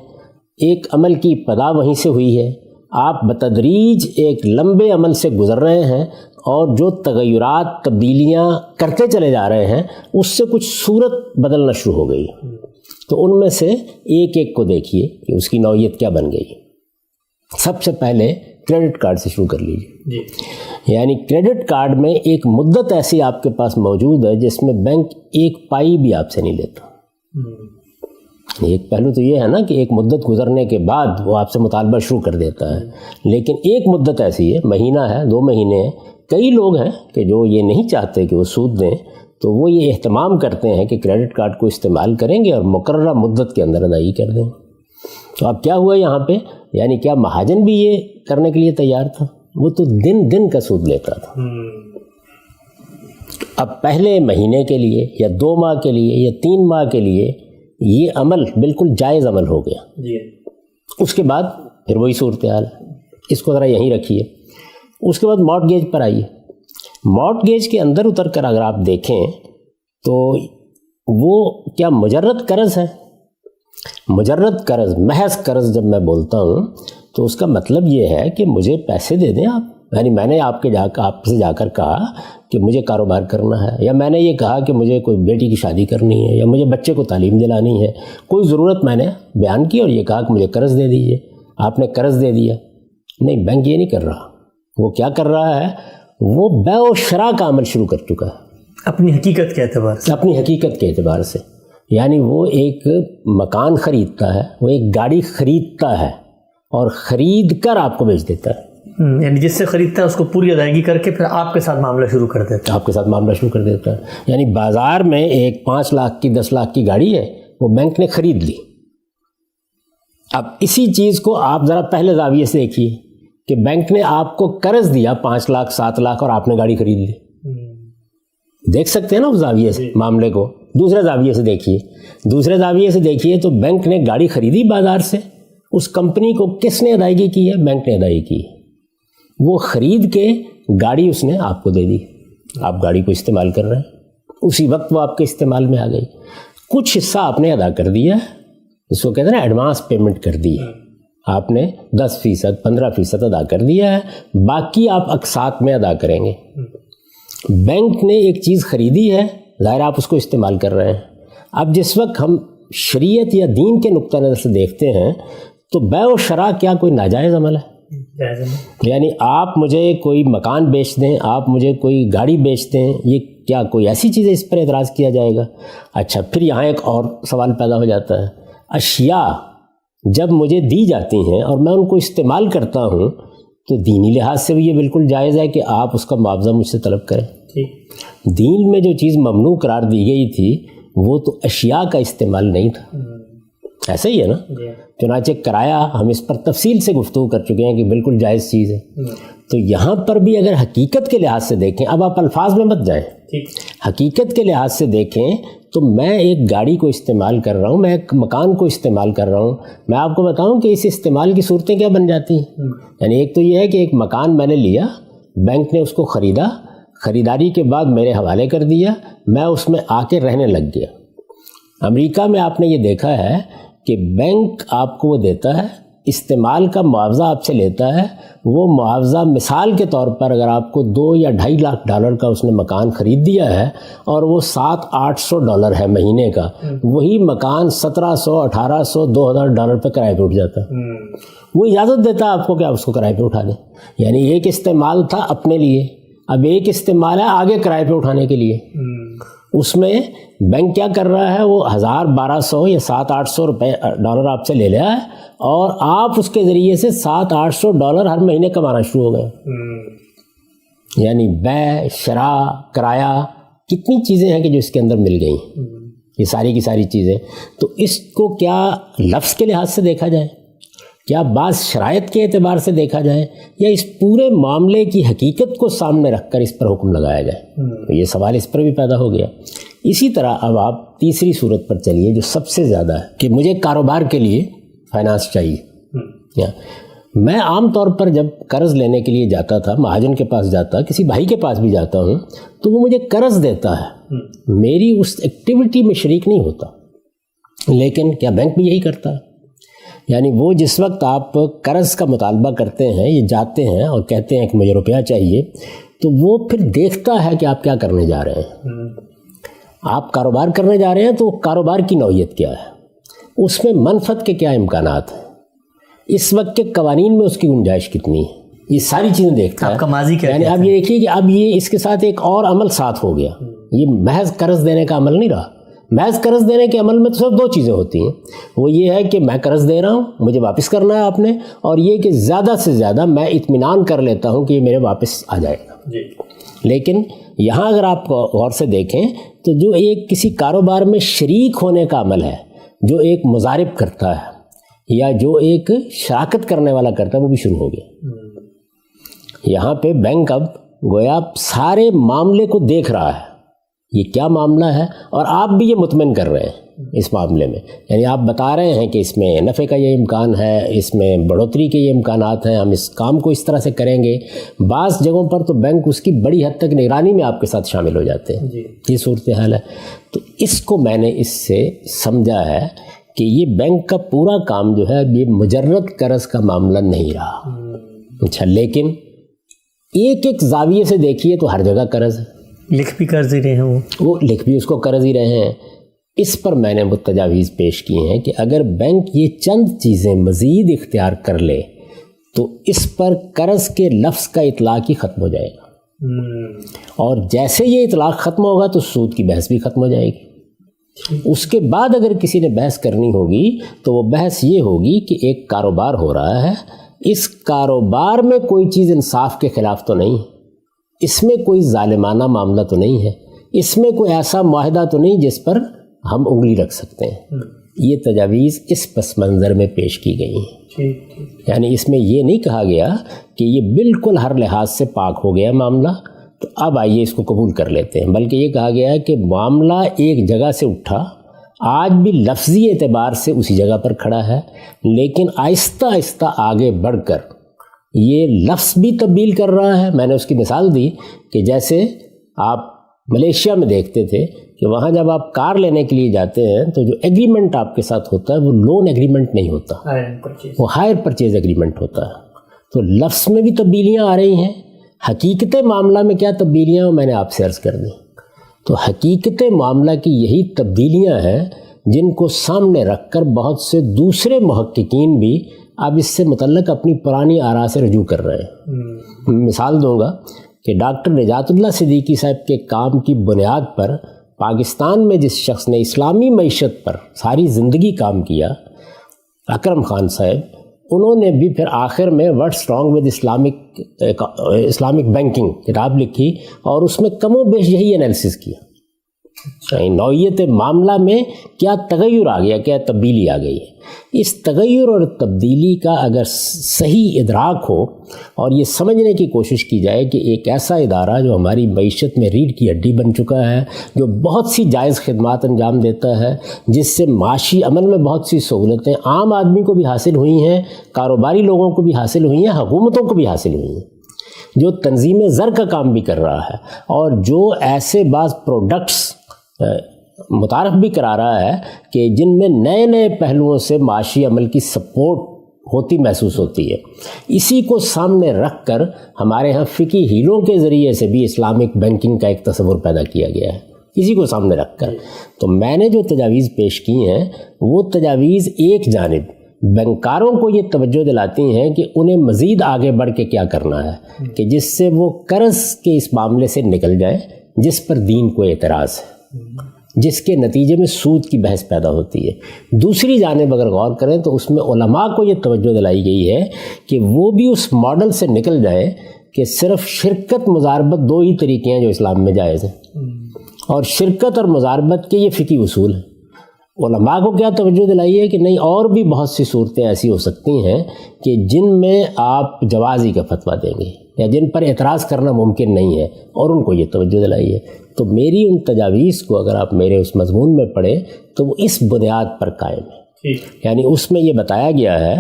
ایک عمل کی ابتدا وہیں سے ہوئی ہے، آپ بتدریج ایک لمبے عمل سے گزر رہے ہیں اور جو تغیرات تبدیلیاں کرتے چلے جا رہے ہیں اس سے کچھ صورت بدلنا شروع ہو گئی. تو ان میں سے ایک ایک کو دیکھیے کہ اس کی نوعیت کیا بن گئی. سب سے پہلے کریڈٹ کارڈ سے شروع کر لیجیے. یعنی کریڈٹ کارڈ میں ایک مدت ایسی آپ کے پاس موجود ہے جس میں بینک ایک پائی بھی آپ سے نہیں لیتا. ایک پہلو تو یہ ہے نا کہ ایک مدت گزرنے کے بعد وہ آپ سے مطالبہ شروع کر دیتا ہے، لیکن ایک مدت ایسی ہے، مہینہ ہے، 2 مہینے ہیں. کئی لوگ ہیں کہ جو یہ نہیں چاہتے کہ وہ سود دیں، تو وہ یہ اہتمام کرتے ہیں کہ کریڈٹ کارڈ کو استعمال کریں گے اور مقررہ مدت کے اندر ادائیگی کر دیں. تو اب کیا ہوا یہاں پہ، یعنی کیا مہاجن بھی یہ کرنے کے لیے تیار تھا؟ وہ تو دن دن کا سود لیتا تھا. اب پہلے مہینے کے لیے یا 2 ماہ کے لیے یا 3 ماہ کے لیے یہ عمل بالکل جائز عمل ہو گیا. اس کے بعد پھر وہی صورتحال ہے، اس کو ذرا یہیں رکھیے. اس کے بعد مارٹگیج پر آئیے. مارٹگیج کے اندر اتر کر اگر آپ دیکھیں تو وہ کیا مجرد قرض ہے؟ مجرد قرض، محض قرض جب میں بولتا ہوں تو اس کا مطلب یہ ہے کہ مجھے پیسے دے دیں آپ. یعنی میں نے آپ سے جا کر کہا کہ مجھے کاروبار کرنا ہے، یا میں نے یہ کہا کہ مجھے کوئی بیٹی کی شادی کرنی ہے، یا مجھے بچے کو تعلیم دلانی ہے، کوئی ضرورت میں نے بیان کی اور یہ کہا کہ مجھے قرض دے دیجیے. آپ نے قرض دے دیا. نہیں، بینک یہ نہیں کر رہا. وہ کیا کر رہا ہے، وہ بیع و شراء کا عمل شروع کر چکا ہے اپنی حقیقت کے اعتبار سے. اپنی حقیقت کے اعتبار سے. یعنی وہ ایک مکان خریدتا ہے، وہ ایک گاڑی خریدتا ہے اور خرید کر آپ کو بیچ دیتا ہے. یعنی جس سے خریدتا ہے اس کو پوری ادائیگی کر کے پھر آپ کے ساتھ معاملہ شروع کر دیتا ہے. آپ کے ساتھ معاملہ شروع کر دیتا ہے. یعنی بازار میں ایک 5 لاکھ کی 10 لاکھ کی گاڑی ہے، وہ بینک نے خرید لی. اب اسی چیز کو آپ ذرا پہلے زاویے سے دیکھیے کہ بینک نے آپ کو قرض دیا 5 لاکھ 7 لاکھ اور آپ نے گاڑی خرید لی. دیکھ سکتے ہیں نا اس زاویے سے معاملے کو. دوسرے زاویے سے دیکھیے. دوسرے زاویے سے دیکھیے تو بینک نے گاڑی خریدی بازار سے، اس کمپنی کو کس نے ادائیگی کی ہے؟ بینک نے ادائیگی کی. وہ خرید کے گاڑی اس نے آپ کو دے دی. آپ گاڑی کو استعمال کر رہے ہیں، اسی وقت وہ آپ کے استعمال میں آ گئی. کچھ حصہ آپ نے ادا کر دیا، اس کو کہتے ہیں نا ایڈوانس پیمنٹ کر دی ہے. آپ نے 10% 15% ادا کر دیا ہے، باقی آپ اقساط میں ادا کریں گے. بینک نے ایک چیز خریدی ہے، ظاہر آپ اس کو استعمال کر رہے ہیں. اب جس وقت ہم شریعت یا دین کے نقطہ نظر سے دیکھتے ہیں تو بیع و شراء کیا کوئی ناجائز عمل ہے؟ یعنی آپ مجھے کوئی مکان بیچ دیں، آپ مجھے کوئی گاڑی بیچ دیں، یہ کیا کوئی ایسی چیز ہے اس پر اعتراض کیا جائے گا؟ اچھا، پھر یہاں ایک اور سوال پیدا ہو جاتا ہے. اشیاء جب مجھے دی جاتی ہیں اور میں ان کو استعمال کرتا ہوں تو دینی لحاظ سے بھی یہ بالکل جائز ہے کہ آپ اس کا معاوضہ مجھ سے طلب کریں. دین میں جو چیز ممنوع قرار دی گئی تھی وہ تو اشیاء کا استعمال نہیں تھا. ایسا ہی ہے نا. چنانچہ کرایہ ہم اس پر تفصیل سے گفتگو کر چکے ہیں کہ بالکل جائز چیز ہے. تو یہاں پر بھی اگر حقیقت کے لحاظ سے دیکھیں، اب آپ الفاظ میں مت جائیں، حقیقت کے لحاظ سے دیکھیں تو میں ایک گاڑی کو استعمال کر رہا ہوں، میں ایک مکان کو استعمال کر رہا ہوں، میں آپ کو بتاؤں کہ اس استعمال کی صورتیں کیا بن جاتی ہیں. یعنی ایک تو یہ ہے کہ ایک مکان میں نے لیا، بینک نے اس کو خریدا، خریداری کے بعد میرے حوالے کر دیا، میں اس میں آ کے رہنے لگ گیا. امریکہ میں آپ نے یہ دیکھا ہے کہ بینک آپ کو وہ دیتا ہے، استعمال کا معاوضہ آپ سے لیتا ہے. وہ معاوضہ مثال کے طور پر اگر آپ کو $2 یا $2.5 لاکھ کا اس نے مکان خرید دیا ہے اور وہ $700-800 ہے مہینے کا، وہی مکان $1700 $1800 $2000 پہ کرائے پہ اٹھ جاتا ہے. وہ اجازت دیتا ہے آپ کو کہ آپ اس کو کرائے پہ اٹھا دیں. یعنی ایک استعمال تھا اپنے لیے، اب ایک استعمال ہے آگے کرائے پہ اٹھانے کے لیے. اس میں بینک کیا کر رہا ہے، وہ $1200 یا $700-800 آپ سے لے لیا ہے اور آپ اس کے ذریعے سے $700-800 ہر مہینے کمانا شروع ہو گئے. یعنی بیع، شراء، کرایہ، کتنی چیزیں ہیں کہ جو اس کے اندر مل گئی، یہ ساری کی ساری چیزیں. تو اس کو کیا لفظ کے لحاظ سے دیکھا جائے، کیا بعض شرائط کے اعتبار سے دیکھا جائے، یا اس پورے معاملے کی حقیقت کو سامنے رکھ کر اس پر حکم لگایا جائے؟ تو یہ سوال اس پر بھی پیدا ہو گیا. اسی طرح اب آپ تیسری صورت پر چلیے جو سب سے زیادہ ہے کہ مجھے کاروبار کے لیے فائنانس چاہیے. میں عام طور پر جب قرض لینے کے لیے جاتا تھا، مہاجن کے پاس جاتا، کسی بھائی کے پاس بھی جاتا ہوں تو وہ مجھے قرض دیتا ہے، میری اس ایکٹیویٹی میں شریک نہیں ہوتا. لیکن کیا بینک بھی یہی کرتا ہے؟ یعنی وہ جس وقت آپ قرض کا مطالبہ کرتے ہیں، یہ جاتے ہیں اور کہتے ہیں کہ مجھے روپیہ چاہیے، تو وہ پھر دیکھتا ہے کہ آپ کیا کرنے جا رہے ہیں. آپ کاروبار کرنے جا رہے ہیں تو کاروبار کی نوعیت کیا ہے، اس میں منفعت کے کیا امکانات ہیں، اس وقت کے قوانین میں اس کی گنجائش کتنی ہے، یہ ساری چیزیں دیکھتا ہے. آپ کا ماضی کیا ہے؟ یعنی اب یہ دیکھیے کہ اب یہ اس کے ساتھ ایک اور عمل ساتھ ہو گیا. یہ محض قرض دینے کا عمل نہیں رہا. محض قرض دینے کے عمل میں تو صرف 2 چیزیں ہوتی ہیں. وہ یہ ہے کہ میں قرض دے رہا ہوں، مجھے واپس کرنا ہے آپ نے، اور یہ کہ زیادہ سے زیادہ میں اطمینان کر لیتا ہوں کہ یہ میرے واپس آ جائے گا. لیکن یہاں اگر آپ غور سے دیکھیں تو جو ایک کسی کاروبار میں شریک ہونے کا عمل ہے، جو ایک مضارب کرتا ہے یا جو ایک شراکت کرنے والا کرتا ہے، وہ بھی شروع ہو گیا. یہاں پہ بینک اب گویا سارے معاملے کو دیکھ رہا ہے، یہ کیا معاملہ ہے، اور آپ بھی یہ مطمئن کر رہے ہیں اس معاملے میں. یعنی آپ بتا رہے ہیں کہ اس میں نفع کا یہ امکان ہے، اس میں بڑھوتری کے یہ امکانات ہیں، ہم اس کام کو اس طرح سے کریں گے. بعض جگہوں پر تو بینک اس کی بڑی حد تک نگرانی میں آپ کے ساتھ شامل ہو جاتے ہیں. یہ صورتحال ہے. تو اس کو میں نے اس سے سمجھا ہے کہ یہ بینک کا پورا کام جو ہے یہ مجرد قرض کا معاملہ نہیں رہا. اچھا، لیکن ایک ایک زاویے سے دیکھیے تو ہر جگہ قرض ہے. لکھ بھی قرض ہی رہے ہیں، وہ لکھ بھی اس کو قرض ہی رہے ہیں. اس پر میں نے وہ تجاویز پیش کی ہیں کہ اگر بینک یہ چند چیزیں مزید اختیار کر لے تو اس پر قرض کے لفظ کا اطلاق ہی ختم ہو جائے گا. اور جیسے یہ اطلاق ختم ہوگا تو سود کی بحث بھی ختم ہو جائے گی. اس کے بعد اگر کسی نے بحث کرنی ہوگی تو وہ بحث یہ ہوگی کہ ایک کاروبار ہو رہا ہے، اس کاروبار میں کوئی چیز انصاف کے خلاف تو نہیں ہے، اس میں کوئی ظالمانہ معاملہ تو نہیں ہے، اس میں کوئی ایسا معاہدہ تو نہیں جس پر ہم انگلی رکھ سکتے ہیں. یہ تجاویز اس پس منظر میں پیش کی گئی ہیں. یعنی اس میں یہ نہیں کہا گیا کہ یہ بالکل ہر لحاظ سے پاک ہو گیا معاملہ تو اب آئیے اس کو قبول کر لیتے ہیں، بلکہ یہ کہا گیا ہے کہ معاملہ ایک جگہ سے اٹھا، آج بھی لفظی اعتبار سے اسی جگہ پر کھڑا ہے، لیکن آہستہ آہستہ آگے بڑھ کر یہ لفظ بھی تبدیل کر رہا ہے. میں نے اس کی مثال دی کہ جیسے آپ ملیشیا میں دیکھتے تھے کہ وہاں جب آپ کار لینے کے لیے جاتے ہیں تو جو ایگریمنٹ آپ کے ساتھ ہوتا ہے وہ لون ایگریمنٹ نہیں ہوتا، وہ ہائر پرچیز ایگریمنٹ ہوتا ہے. تو لفظ میں بھی تبدیلیاں آ رہی ہیں. حقیقت معاملہ میں کیا تبدیلیاں میں نے آپ سے عرض کر دی. تو حقیقت معاملہ کی یہی تبدیلیاں ہیں جن کو سامنے رکھ کر بہت سے دوسرے محققین بھی اب اس سے متعلق اپنی پرانی آراء سے رجوع کر رہے ہیں. مثال دوں گا کہ ڈاکٹر نجات اللہ صدیقی صاحب کے کام کی بنیاد پر پاکستان میں جس شخص نے اسلامی معیشت پر ساری زندگی کام کیا، اکرم خان صاحب، انہوں نے بھی پھر آخر میں what's wrong with Islamic banking کتاب لکھی اور اس میں کم و بیش یہی انالیسس کیا نوعیت معاملہ میں کیا تغیر آ گیا، کیا تبدیلی آ گئی ہے. اس تغیر اور تبدیلی کا اگر صحیح ادراک ہو اور یہ سمجھنے کی کوشش کی جائے کہ ایک ایسا ادارہ جو ہماری معیشت میں ریڑھ کی ہڈی بن چکا ہے، جو بہت سی جائز خدمات انجام دیتا ہے، جس سے معاشی عمل میں بہت سی سہولتیں عام آدمی کو بھی حاصل ہوئی ہیں، کاروباری لوگوں کو بھی حاصل ہوئی ہیں، حکومتوں کو بھی حاصل ہوئی ہیں، جو تنظیم زر کا کام بھی کر رہا ہے، اور جو ایسے بعض پروڈکٹس متعارف بھی کرا رہا ہے کہ جن میں نئے نئے پہلوؤں سے معاشی عمل کی سپورٹ ہوتی محسوس ہوتی ہے. اسی کو سامنے رکھ کر ہمارے ہاں فقہی ہیلوں کے ذریعے سے بھی اسلامک بینکنگ کا ایک تصور پیدا کیا گیا ہے. اسی کو سامنے رکھ کر تو میں نے جو تجاویز پیش کی ہیں وہ تجاویز ایک جانب بینکاروں کو یہ توجہ دلاتی ہیں کہ انہیں مزید آگے بڑھ کے کیا کرنا ہے کہ جس سے وہ قرض کے اس معاملے سے نکل جائیں جس پر دین کو اعتراض ہے، جس کے نتیجے میں سود کی بحث پیدا ہوتی ہے. دوسری جانب اگر غور کریں تو اس میں علماء کو یہ توجہ دلائی گئی ہے کہ وہ بھی اس ماڈل سے نکل جائیں کہ صرف شرکت مضاربت دو ہی طریقے ہیں جو اسلام میں جائز ہیں، اور شرکت اور مضاربت کے یہ فقہی اصول ہیں. علماء کو کیا توجہ دلائی ہے کہ نہیں، اور بھی بہت سی صورتیں ایسی ہو سکتی ہیں کہ جن میں آپ جوازی کا فتویٰ دیں گے یا جن پر اعتراض کرنا ممکن نہیں ہے، اور ان کو یہ توجہ دلائی ہے. تو میری ان تجاویز کو اگر آپ میرے اس مضمون میں پڑھیں تو وہ اس بنیاد پر قائم ہے. یعنی اس میں یہ بتایا گیا ہے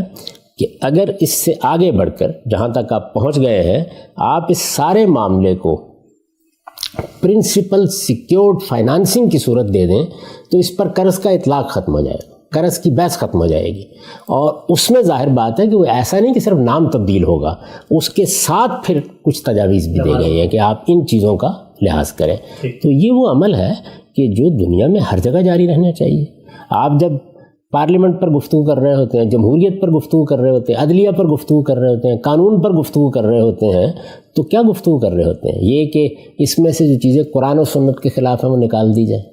کہ اگر اس سے آگے بڑھ کر جہاں تک آپ پہنچ گئے ہیں، آپ اس سارے معاملے کو پرنسپل سیکیورڈ فائنانسنگ کی صورت دے دیں تو اس پر قرض کا اطلاق ختم ہو جائے گا، قرض کی بحث ختم ہو جائے گی. اور اس میں ظاہر بات ہے کہ وہ ایسا نہیں کہ صرف نام تبدیل ہوگا، اس کے ساتھ پھر کچھ تجاویز بھی دی گئی ہیں کہ آپ ان چیزوں کا لحاظ کریں. تو یہ وہ عمل ہے کہ جو دنیا میں ہر جگہ جاری رہنا چاہیے. آپ جب پارلیمنٹ پر گفتگو کر رہے ہوتے ہیں، جمہوریت پر گفتگو کر رہے ہوتے ہیں، عدلیہ پر گفتگو کر رہے ہوتے ہیں، قانون پر گفتگو کر رہے ہوتے ہیں، تو کیا گفتگو کر رہے ہوتے ہیں؟ یہ کہ اس میں سے جو چیزیں قرآن و سنت کے خلاف ہیں وہ نکال دی جائیں.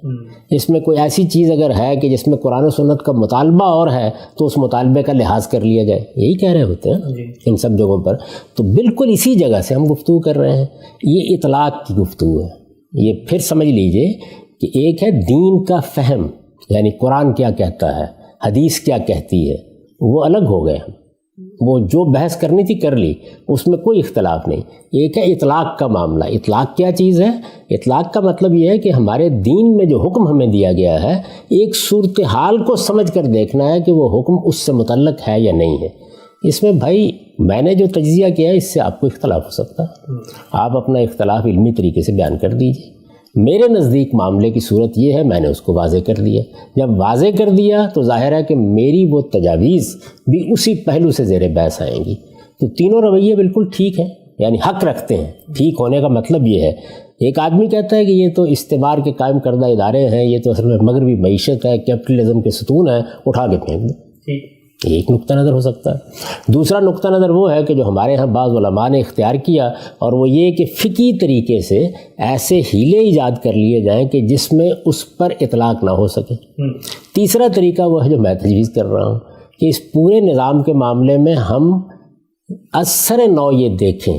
اس میں کوئی ایسی چیز اگر ہے کہ جس میں قرآن و سنت کا مطالبہ اور ہے تو اس مطالبے کا لحاظ کر لیا جائے. یہی کہہ رہے ہوتے ہیں ان سب جگہوں پر. تو بالکل اسی جگہ سے ہم گفتگو کر رہے ہیں. یہ اطلاق کی گفتگو ہے. یہ پھر سمجھ لیجئے کہ ایک ہے دین کا فہم، یعنی قرآن کیا کہتا ہے، حدیث کیا کہتی ہے، وہ الگ ہو گئے. ہم وہ جو بحث کرنی تھی کر لی، اس میں کوئی اختلاف نہیں. ایک ہے اطلاق کا معاملہ. اطلاق کیا چیز ہے؟ اطلاق کا مطلب یہ ہے کہ ہمارے دین میں جو حکم ہمیں دیا گیا ہے، ایک صورتحال کو سمجھ کر دیکھنا ہے کہ وہ حکم اس سے متعلق ہے یا نہیں ہے. اس میں بھائی میں نے جو تجزیہ کیا ہے اس سے آپ کو اختلاف ہو سکتا ہے. آپ اپنا اختلاف علمی طریقے سے بیان کر دیجیے. میرے نزدیک معاملے کی صورت یہ ہے، میں نے اس کو واضح کر دیا. جب واضح کر دیا تو ظاہر ہے کہ میری وہ تجاویز بھی اسی پہلو سے زیر بحث آئیں گی. تو تینوں رویے بالکل ٹھیک ہیں، یعنی حق رکھتے ہیں. ٹھیک ہونے کا مطلب یہ ہے، ایک آدمی کہتا ہے کہ یہ تو استعمار کے قائم کردہ ادارے ہیں، یہ تو اصل میں مغربی معیشت ہے، کیپٹلزم کے ستون ہیں، اٹھا کے پھینک دو. ایک نقطہ نظر ہو سکتا ہے. دوسرا نقطہ نظر وہ ہے کہ جو ہمارے ہاں بعض علماء نے اختیار کیا، اور وہ یہ کہ فقہی طریقے سے ایسے ہیلے ایجاد کر لیے جائیں کہ جس میں اس پر اطلاق نہ ہو سکے. تیسرا طریقہ وہ ہے جو میں تجویز کر رہا ہوں کہ اس پورے نظام کے معاملے میں ہم اثر نو یہ دیکھیں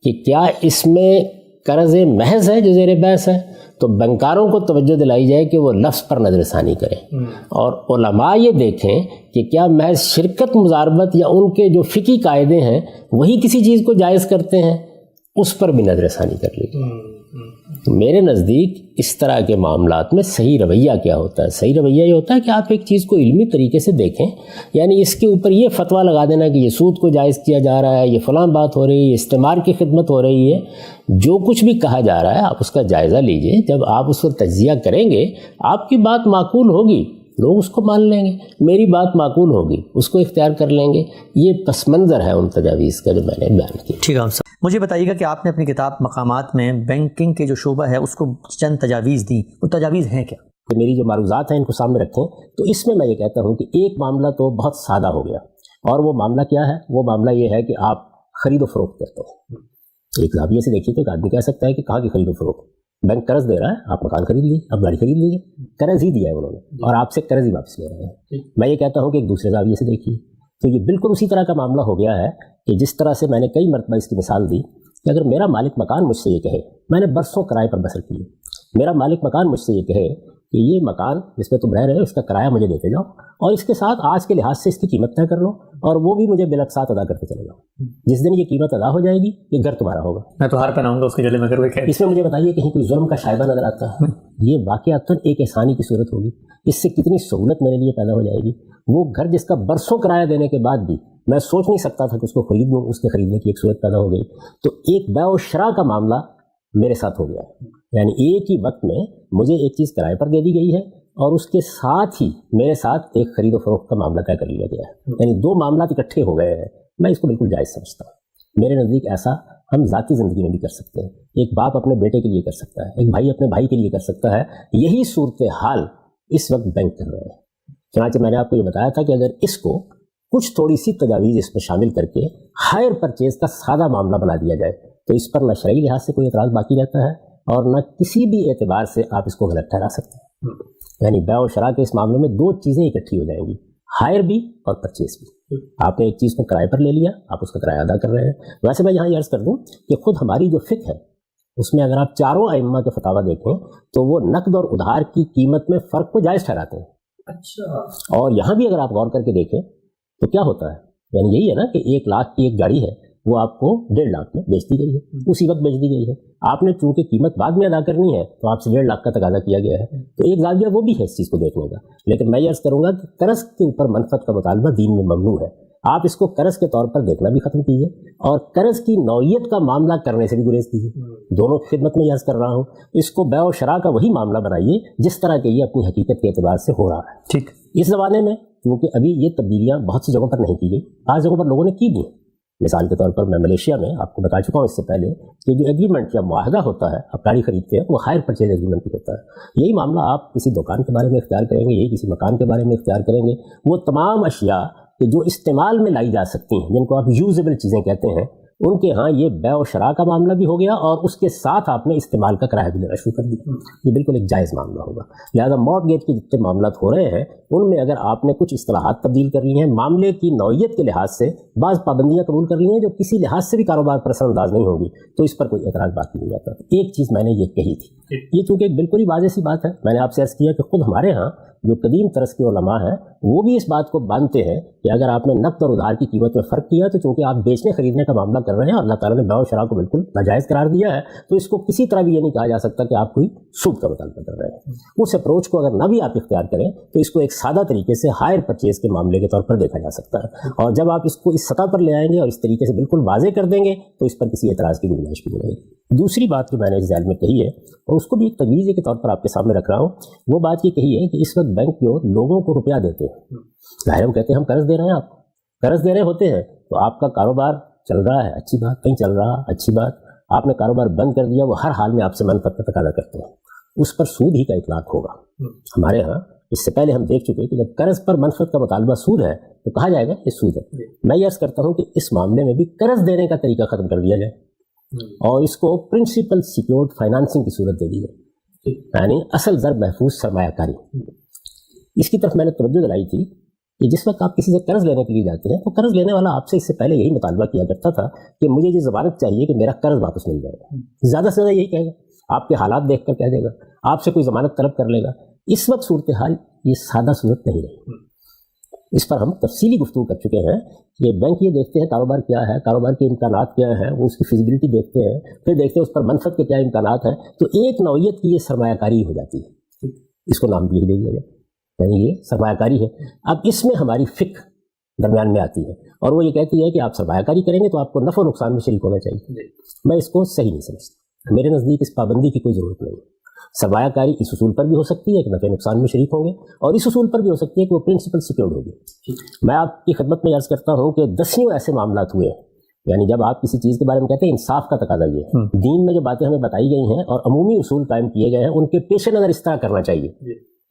کہ کیا اس میں قرض محض ہے جو زیر بحث ہے، تو بینکاروں کو توجہ دلائی جائے کہ وہ لفظ پر نظر ثانی کریں. اور علماء یہ دیکھیں کہ کیا محض شرکت مضاربت یا ان کے جو فقہی قاعدے ہیں وہی کسی چیز کو جائز کرتے ہیں، اس پر بھی نظر ثانی کر لیجیے. تو میرے نزدیک اس طرح کے معاملات میں صحیح رویہ کیا ہوتا ہے؟ صحیح رویہ یہ ہوتا ہے کہ آپ ایک چیز کو علمی طریقے سے دیکھیں. یعنی اس کے اوپر یہ فتویٰ لگا دینا کہ یہ سود کو جائز کیا جا رہا ہے، یہ فلاں بات ہو رہی ہے، یہ استعمار کی خدمت ہو رہی ہے، جو کچھ بھی کہا جا رہا ہے آپ اس کا جائزہ لیجئے. جب آپ اس پر تجزیہ کریں گے آپ کی بات معقول ہوگی، لوگ اس کو مان لیں گے. میری بات معقول ہوگی، اس کو اختیار کر لیں گے. یہ پس منظر ہے ان تجاویز کا جو میں نے بیان کیا. ٹھیک ہے. مجھے بتائیے گا کہ آپ نے اپنی کتاب مقامات میں بینکنگ کے جو شعبہ ہے اس کو چند تجاویز دیں، وہ تجاویز ہیں کیا؟ میری جو معروضات ہیں ان کو سامنے رکھیں تو اس میں یہ کہتا ہوں کہ ایک معاملہ تو بہت سادہ ہو گیا، اور وہ معاملہ کیا ہے؟ وہ معاملہ یہ ہے کہ آپ خرید و فروخت کرتے ہیں. ایک زاویے سے دیکھیے تو ایک آدمی کہہ سکتا ہے کہ کہاں کی خرید و فروخت؟ بینک قرض دے رہا ہے، آپ مکان خرید لیجیے، آپ گاڑی خرید لیجیے. قرض ہی دیا ہے انہوں نے اور آپ سے قرض ہی واپس لے رہے ہیں. میں یہ کہتا ہوں کہ ایک دوسرے زاویے سے دیکھیے تو یہ بالکل اسی طرح کا معاملہ ہو گیا ہے کہ جس طرح سے میں نے کئی مرتبہ اس کی مثال دی کہ اگر میرا مالک مکان مجھ سے یہ کہے، میں نے برسوں کرائے پر بسر کی ہے، میرا مالک مکان مجھ سے یہ کہے کہ یہ مکان جس میں تم رہ رہے ہو اس کا کرایہ مجھے دیتے جاؤ اور اس کے ساتھ آج کے لحاظ سے اس کی قیمت طے کر لو اور وہ بھی مجھے بالاقساط ادا کرتے چلے جاؤ. جس دن یہ قیمت ادا ہو جائے گی یہ گھر تمہارا ہوگا. میں تو ہار پہناؤں گا اس کے گلے میں. اس میں مجھے بتائیے کہیں کوئی ظلم کا شائبہ نظر آتا ہے؟ یہ واقعاتاً ایک احسانی کی صورت ہوگی. اس سے کتنی سہولت میرے لیے پیدا ہو جائے گی. وہ گھر جس کا برسوں کرایہ دینے کے بعد بھی میں سوچ نہیں سکتا تھا کہ اس کو خرید لوں, اس کے خریدنے کی ایک صورت پیدا ہو گئی. تو ایک بیع و شراء کا معاملہ میرے ساتھ ہو گیا. یعنی ایک ہی وقت میں مجھے ایک چیز کرائے پر دے دی گئی ہے اور اس کے ساتھ ہی میرے ساتھ ایک خرید و فروخت کا معاملہ طے کر لیا گیا ہے. یعنی دو معاملات اکٹھے ہو گئے ہیں. میں اس کو بالکل جائز سمجھتا ہوں. میرے نزدیک ایسا ہم ذاتی زندگی میں بھی کر سکتے ہیں. ایک باپ اپنے بیٹے کے لیے کر سکتا ہے, ایک بھائی اپنے بھائی کے لیے کر سکتا ہے. یہی صورتحال اس وقت بینک کر رہے ہیں. چنانچہ میں نے آپ کو یہ بتایا تھا کہ اگر اس کو کچھ تھوڑی سی تجاویز اس میں شامل کر کے ہائر پرچیز کا سادہ معاملہ بنا دیا جائے تو اس پر نہ شرعی لحاظ سے کوئی اعتراض باقی رہتا ہے اور نہ کسی بھی اعتبار سے آپ اس کو غلط ٹھہرا سکتے ہیں. یعنی بیع و شراء کے اس معاملے میں دو چیزیں اکٹھی ہو جائیں گی, ہائر بھی اور پرچیز بھی. آپ نے ایک چیز کو کرائے پر لے لیا, آپ اس کا کرایہ ادا کر رہے ہیں. ویسے میں یہاں یہ عرض کر دوں کہ خود ہماری جو فقہ ہے اس میں اگر آپ چاروں ائمہ کے فتاویٰ دیکھیں تو وہ نقد اور ادھار کی قیمت میں فرق کو جائز ٹھہراتے ہیں. اچھا. اور یہاں بھی اگر آپ غور کر کے دیکھیں تو کیا ہوتا ہے, یعنی یہی ہے نا کہ 1 لاکھ کی ایک گاڑی ہے وہ آپ کو 1.5 لاکھ میں بیچ دی گئی ہے, اسی وقت بیچ دی گئی ہے. آپ نے چونکہ قیمت بعد میں ادا کرنی ہے تو آپ سے 1.5 لاکھ کا تقاضا کیا گیا ہے. تو ایک زاویہ وہ بھی ہے اس چیز کو دیکھنے کا. لیکن میں یہ عرض کروں گا کہ قرض کے اوپر منفعت کا مطالبہ دین میں ممنوع ہے. آپ اس کو قرض کے طور پر دیکھنا بھی ختم کیجیے اور قرض کی نوعیت کا معاملہ کرنے سے بھی گریز کیجیے. دونوں کی خدمت میں یہ عرض کر رہا ہوں. اس کو بیع و شراء کا وہی معاملہ بنائیے جس طرح کہ یہ اپنی حقیقت کے اعتبار سے ہو رہا ہے. ٹھیک. اس زمانے میں کیونکہ ابھی یہ تبدیلیاں بہت سی جگہوں پر نہیں کی گئی, بعض جگہوں پر لوگوں نے کی بھی. مثال کے طور پر میں ملیشیا میں آپ کو بتا چکا ہوں اس سے پہلے کہ جو ایگریمنٹ یا معاہدہ ہوتا ہے آپ گاڑی خریدتے ہیں وہ ہائر پرچیز ایگریمنٹ ہوتا ہے. یہی معاملہ آپ کسی دکان کے بارے میں اختیار کریں گے, یہی کسی مکان کے بارے میں اختیار کریں گے. وہ تمام اشیاء کہ جو استعمال میں لائی جا سکتی ہیں جن کو آپ یوزیبل چیزیں کہتے ہیں ان کے ہاں یہ بیع و شراء کا معاملہ بھی ہو گیا اور اس کے ساتھ آپ نے استعمال کا کرایہ بھی دینا شروع کر دیا. یہ بالکل ایک جائز معاملہ ہوگا. لہٰذا مارٹگیج کے جتنے معاملات ہو رہے ہیں ان میں اگر آپ نے کچھ اصطلاحات تبدیل کر لی ہیں, معاملے کی نوعیت کے لحاظ سے بعض پابندیاں قبول کر لی ہیں جو کسی لحاظ سے بھی کاروبار پر اثر انداز نہیں ہوگی, تو اس پر کوئی اعتراض باقی نہیں جاتا. ایک چیز میں نے یہ کہی تھی, یہ چونکہ ایک بالکل ہی واضح سی بات ہے. میں نے آپ سے عرض کیا کہ خود ہمارے ہاں جو قدیم طرز کے علماء ہیں وہ بھی اس بات کو مانتے ہیں کہ اگر آپ نے نقد اور ادھار کی قیمت میں فرق کیا تو چونکہ آپ بیچنے خریدنے کا معاملہ کر رہے ہیں اور اللہ تعالیٰ نے بیع و شراء کو بالکل ناجائز قرار دیا ہے, تو اس کو کسی طرح بھی یہ نہیں کہا جا سکتا کہ آپ کوئی سود کا مطالبہ کر رہے ہیں. اس اپروچ کو اگر نہ بھی آپ اختیار کریں تو اس کو ایک سادہ طریقے سے ہائر پرچیز کے معاملے کے طور پر دیکھا جا سکتا ہے. اور جب آپ اس کو اس سطح پر لے آئیں گے اور اس طریقے سے بالکل واضح کر دیں گے تو اس پر کسی اعتراض کی گنجائش بھی نہیں ہے. دوسری بات جو میں نے اس ذیل میں کہی ہے اور اس کو بھی ایک تجویز کے طور پر آپ کے سامنے رکھ رہا ہوں, وہ بات یہ کہی ہے کہ اس وقت بینک جو لوگوں کو روپیہ دیتے ہیں, ظاہر ہم کہتے ہیں ہم قرض دے رہے ہیں, آپ قرض دے رہے ہوتے ہیں تو آپ کا کاروبار چل رہا ہے, اچھی بات, کہیں چل رہا اچھی بات. آپ نے کاروبار بند کر دیا, وہ ہر حال میں آپ سے منفعت کا تقاضا کرتے ہیں, اس پر سود ہی کا اطلاق ہوگا. ہمارے ہاں اس سے پہلے ہم دیکھ چکے کہ جب قرض پر منفعت کا مطالبہ سود ہے تو کہا جائے گا یہ سود ہے. میں یہ عرض کرتا ہوں کہ اس معاملے میں بھی قرض دینے کا طریقہ ختم کر دیا جائے اور اس کو پرنسپل سیکیورڈ فائنانسنگ کی صورت دے دی جائے, یعنی اصل زر محفوظ سرمایہ کاری. اس کی طرف میں نے توجہ دلائی تھی کہ جس وقت آپ کسی سے قرض لینے کے لیے جاتے ہیں تو قرض لینے والا آپ سے اس سے پہلے یہی مطالبہ کیا کرتا تھا کہ مجھے یہ ضمانت چاہیے کہ میرا قرض واپس مل جائے گا. زیادہ سے زیادہ یہی کہے گا, آپ کے حالات دیکھ کر کہہ دے گا, آپ سے کوئی ضمانت طلب کر لے گا. اس وقت صورتحال یہ سادہ صورت نہیں رہی. اس پر ہم تفصیلی گفتگو کر چکے ہیں کہ بینک یہ دیکھتے ہیں کاروبار کیا ہے, کاروبار کے امکانات کیا ہیں, وہ اس کی فیزیبلٹی دیکھتے ہیں, پھر دیکھتے ہیں اس پر منفعت کے کیا امکانات ہیں. تو ایک نوعیت کی یہ سرمایہ کاری ہو جاتی ہے, اس کو نام بھی دے دیا جائے, یعنی یہ سرمایہ کاری ہے. اب اس میں ہماری فقہ درمیان میں آتی ہے اور وہ یہ کہتی ہے کہ آپ سرمایہ کاری کریں گے تو آپ کو نفع و نقصان میں شریک ہونا چاہیے. میں اس کو صحیح نہیں سمجھتا. میرے نزدیک اس پابندی کی کوئی ضرورت نہیں. سرمایہ کاری اس اصول پر بھی ہو سکتی ہے کہ نفع نقصان میں شریک ہوں گے, اور اس اصول پر بھی ہو سکتی ہے کہ وہ پرنسپل سیکیورڈ ہوگی. میں آپ کی خدمت میں عرض کرتا ہوں کہ دسیوں ایسے معاملات ہوئے ہیں, یعنی جب آپ کسی چیز کے بارے میں کہتے ہیں انصاف کا تقاضا یہ ہے, دین میں جو باتیں ہمیں بتائی گئی ہیں اور عمومی اصول قائم کیے گئے ہیں ان کے پیش نظر اس طرح کرنا چاہیے,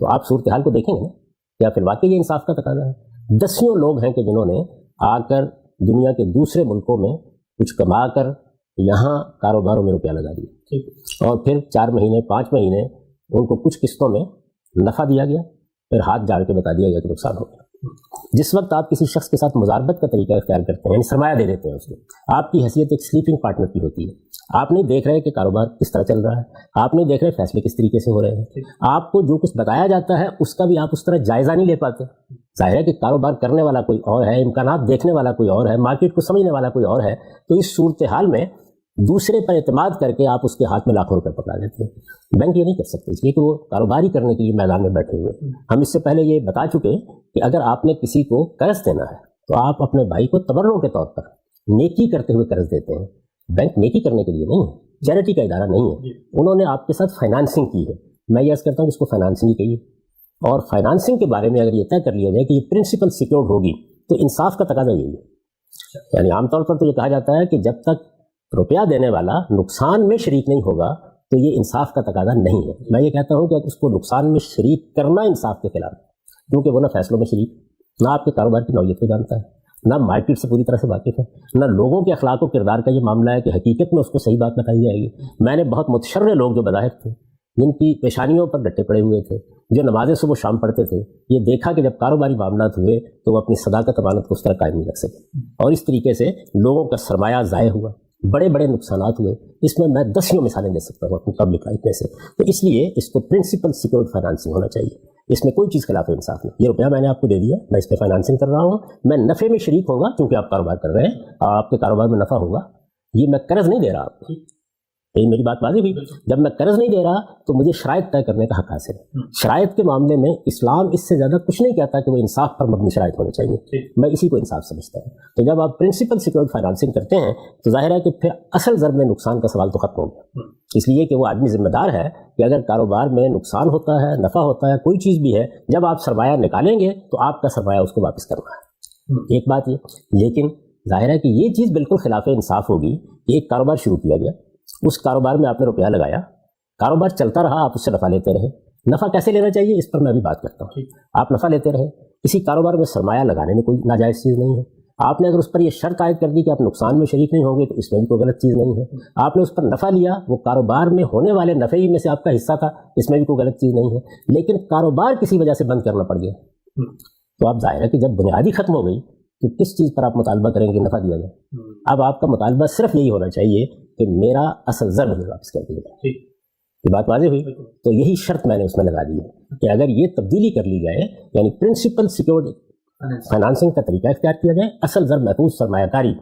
تو آپ صورتحال کو دیکھیں گے نا یا پھر واقعی یہ انصاف کا تقاضا ہے. دسیوں لوگ ہیں کہ جنہوں نے آ کر دنیا کے دوسرے ملکوں میں کچھ کما کر یہاں کاروباروں میں روپیہ لگا دیا اور پھر 4 مہینے 5 مہینے ان کو کچھ قسطوں میں نفع دیا گیا, پھر ہاتھ جاڑ کے بتا دیا گیا کہ نقصان ہو گیا. جس وقت آپ کسی شخص کے ساتھ مزاربت کا طریقہ اختیار کرتے ہیں، یعنی سرمایہ دے دیتے ہیں اس کو، آپ کی حیثیت ایک سلیپنگ پارٹنر کی ہوتی ہے. آپ نہیں دیکھ رہے کہ کاروبار کس طرح چل رہا ہے، آپ نہیں دیکھ رہے فیصلے کس طریقے سے ہو رہے ہیں، آپ کو جو کچھ بتایا جاتا ہے اس کا بھی آپ اس طرح جائزہ نہیں لے پاتے. ظاہر ہے کہ کاروبار کرنے والا کوئی اور ہے، امکانات دیکھنے والا کوئی اور ہے، مارکیٹ کو سمجھنے والا کوئی اور ہے. تو اس صورتحال میں دوسرے پر اعتماد کر کے آپ اس کے ہاتھ میں لاکھوں روپے پکڑا دیتے ہیں. بینک یہ نہیں کر سکتے، اس لیے کہ وہ کاروبار ہی کرنے کے لیے میدان میں بیٹھے ہوئے. ہم اس سے پہلے یہ بتا چکے کہ اگر آپ نے کسی کو قرض دینا ہے تو آپ اپنے بھائی کو تبرع کے طور پر نیکی کرتے ہوئے قرض دیتے ہیں. بینک نیکی کرنے کے لیے نہیں ہے، چیریٹی کا ادارہ نہیں ہے. انہوں نے آپ کے ساتھ فائنانسنگ کی ہے. میں یہ عرض کرتا ہوں کہ اس کو فائنانسنگ ہی کہیے. اور فائنانسنگ کے بارے میں اگر یہ طے کر لیا جائے کہ یہ پرنسپل سیکیورڈ ہوگی تو انصاف کا تقاضا یہی ہے. یعنی عام طور پر تو یہ کہا جاتا ہے کہ جب تک روپیہ دینے والا نقصان میں شریک نہیں ہوگا تو یہ انصاف کا تقاضا نہیں ہے. میں یہ کہتا ہوں کہ اس کو نقصان میں شریک کرنا انصاف کے خلاف ہے، کیونکہ وہ نہ فیصلوں میں شریک، نہ آپ کے کاروبار کی نوعیت کو جانتا ہے، نہ مارکیٹ سے پوری طرح سے واقف ہے، نہ لوگوں کے اخلاق و کردار کا یہ معاملہ ہے کہ حقیقت میں اس کو صحیح بات بتائی جائے گی. میں نے بہت متشرع لوگ جو بظاہر تھے، جن کی پیشانیوں پر گٹے پڑے ہوئے تھے، جو نمازیں صبح شام پڑھتے تھے، یہ دیکھا کہ جب کاروباری معاملات ہوئے تو وہ اپنی صداقت امانت کو اس طرح قائم نہیں رکھ سکے، اور اس طریقے سے لوگوں کا سرمایہ ضائع ہوا، بڑے بڑے نقصانات ہوئے. اس میں میں دسیوں مثالیں دے سکتا ہوں اپنی پبلک لائف میں سے. تو اس لیے اس کو پرنسپل سیکیورڈ فائنانسنگ ہونا چاہیے. اس میں کوئی چیز خلاف انصاف نہیں. یہ روپیہ میں نے آپ کو دے دیا، میں اس پہ فائنانسنگ کر رہا ہوں، میں نفع میں شریک ہوں گا کیونکہ آپ کاروبار کر رہے ہیں اور آپ کے کاروبار میں نفع ہوگا. یہ میں قرض نہیں دے رہا آپ کو. یہی میری بات واضح ہوئی. جب میں قرض نہیں دے رہا تو مجھے شرائط طے کرنے کا حق حاصل ہے. شرائط کے معاملے میں اسلام اس سے زیادہ کچھ نہیں کہتا کہ وہ انصاف پر مبنی شرائط ہونے چاہیے. میں اسی کو انصاف سمجھتا ہوں. تو جب آپ پرنسپل سیکیورڈ فائنانسنگ کرتے ہیں تو ظاہر ہے کہ پھر اصل ضرب میں نقصان کا سوال تو ختم ہو گیا، اس لیے کہ وہ آدمی ذمہ دار ہے کہ اگر کاروبار میں نقصان ہوتا ہے، نفع ہوتا ہے، کوئی چیز بھی ہے، جب آپ سرمایہ نکالیں گے تو آپ کا سرمایہ اس کو واپس کرنا ہے. ایک بات یہ، لیکن ظاہر ہے کہ یہ چیز بالکل خلاف انصاف ہوگی کہ ایک کاروبار شروع کیا گیا، اس کاروبار میں آپ نے روپیہ لگایا، کاروبار چلتا رہا، آپ اس سے نفع لیتے رہے. نفع کیسے لینا چاہیے اس پر میں بھی بات کرتا ہوں. آپ نفع لیتے رہے، کسی کاروبار میں سرمایہ لگانے میں کوئی ناجائز چیز نہیں ہے. آپ نے اگر اس پر یہ شرط عائد کر دی کہ آپ نقصان میں شریک نہیں ہوں گے تو اس میں بھی کوئی غلط چیز نہیں ہے. آپ نے اس پر نفع لیا، وہ کاروبار میں ہونے والے نفع ہی میں سے آپ کا حصہ تھا، اس میں بھی کوئی غلط چیز نہیں ہے. لیکن کاروبار کسی وجہ سے بند کرنا پڑ گیا تو آپ ظاہر ہے کہ جب بنیادی ختم ہو گئی تو کس چیز پر آپ مطالبہ کریں گے نفع دیا جائے. اب آپ کا مطالبہ صرف یہی ہونا چاہیے کہ میرا اصل ضرب مجھے واپس کر دیا جائے. یہ بات واضح ہوئی. تو یہی شرط میں نے اس میں لگا دی ہے کہ اگر یہ تبدیلی کر لی جائے، یعنی پرنسپل سیکیورڈ فائنانسنگ کا طریقہ اختیار کیا جائے، اصل ضرب محفوظ سرمایہ کاری،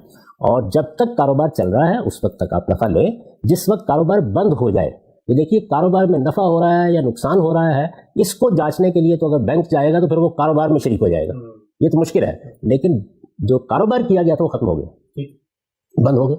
اور جب تک کاروبار چل رہا ہے اس وقت تک آپ نفع لیں. جس وقت کاروبار بند ہو جائے، یہ دیکھیے کاروبار میں نفع ہو رہا ہے یا نقصان ہو رہا ہے، اس کو جانچنے کے لیے تو اگر بینک جائے گا تو پھر وہ کاروبار میں شریک ہو جائے گا. یہ تو مشکل ہے. لیکن جو کاروبار کیا گیا تھا وہ ختم ہو گیا، بند ہو گیا،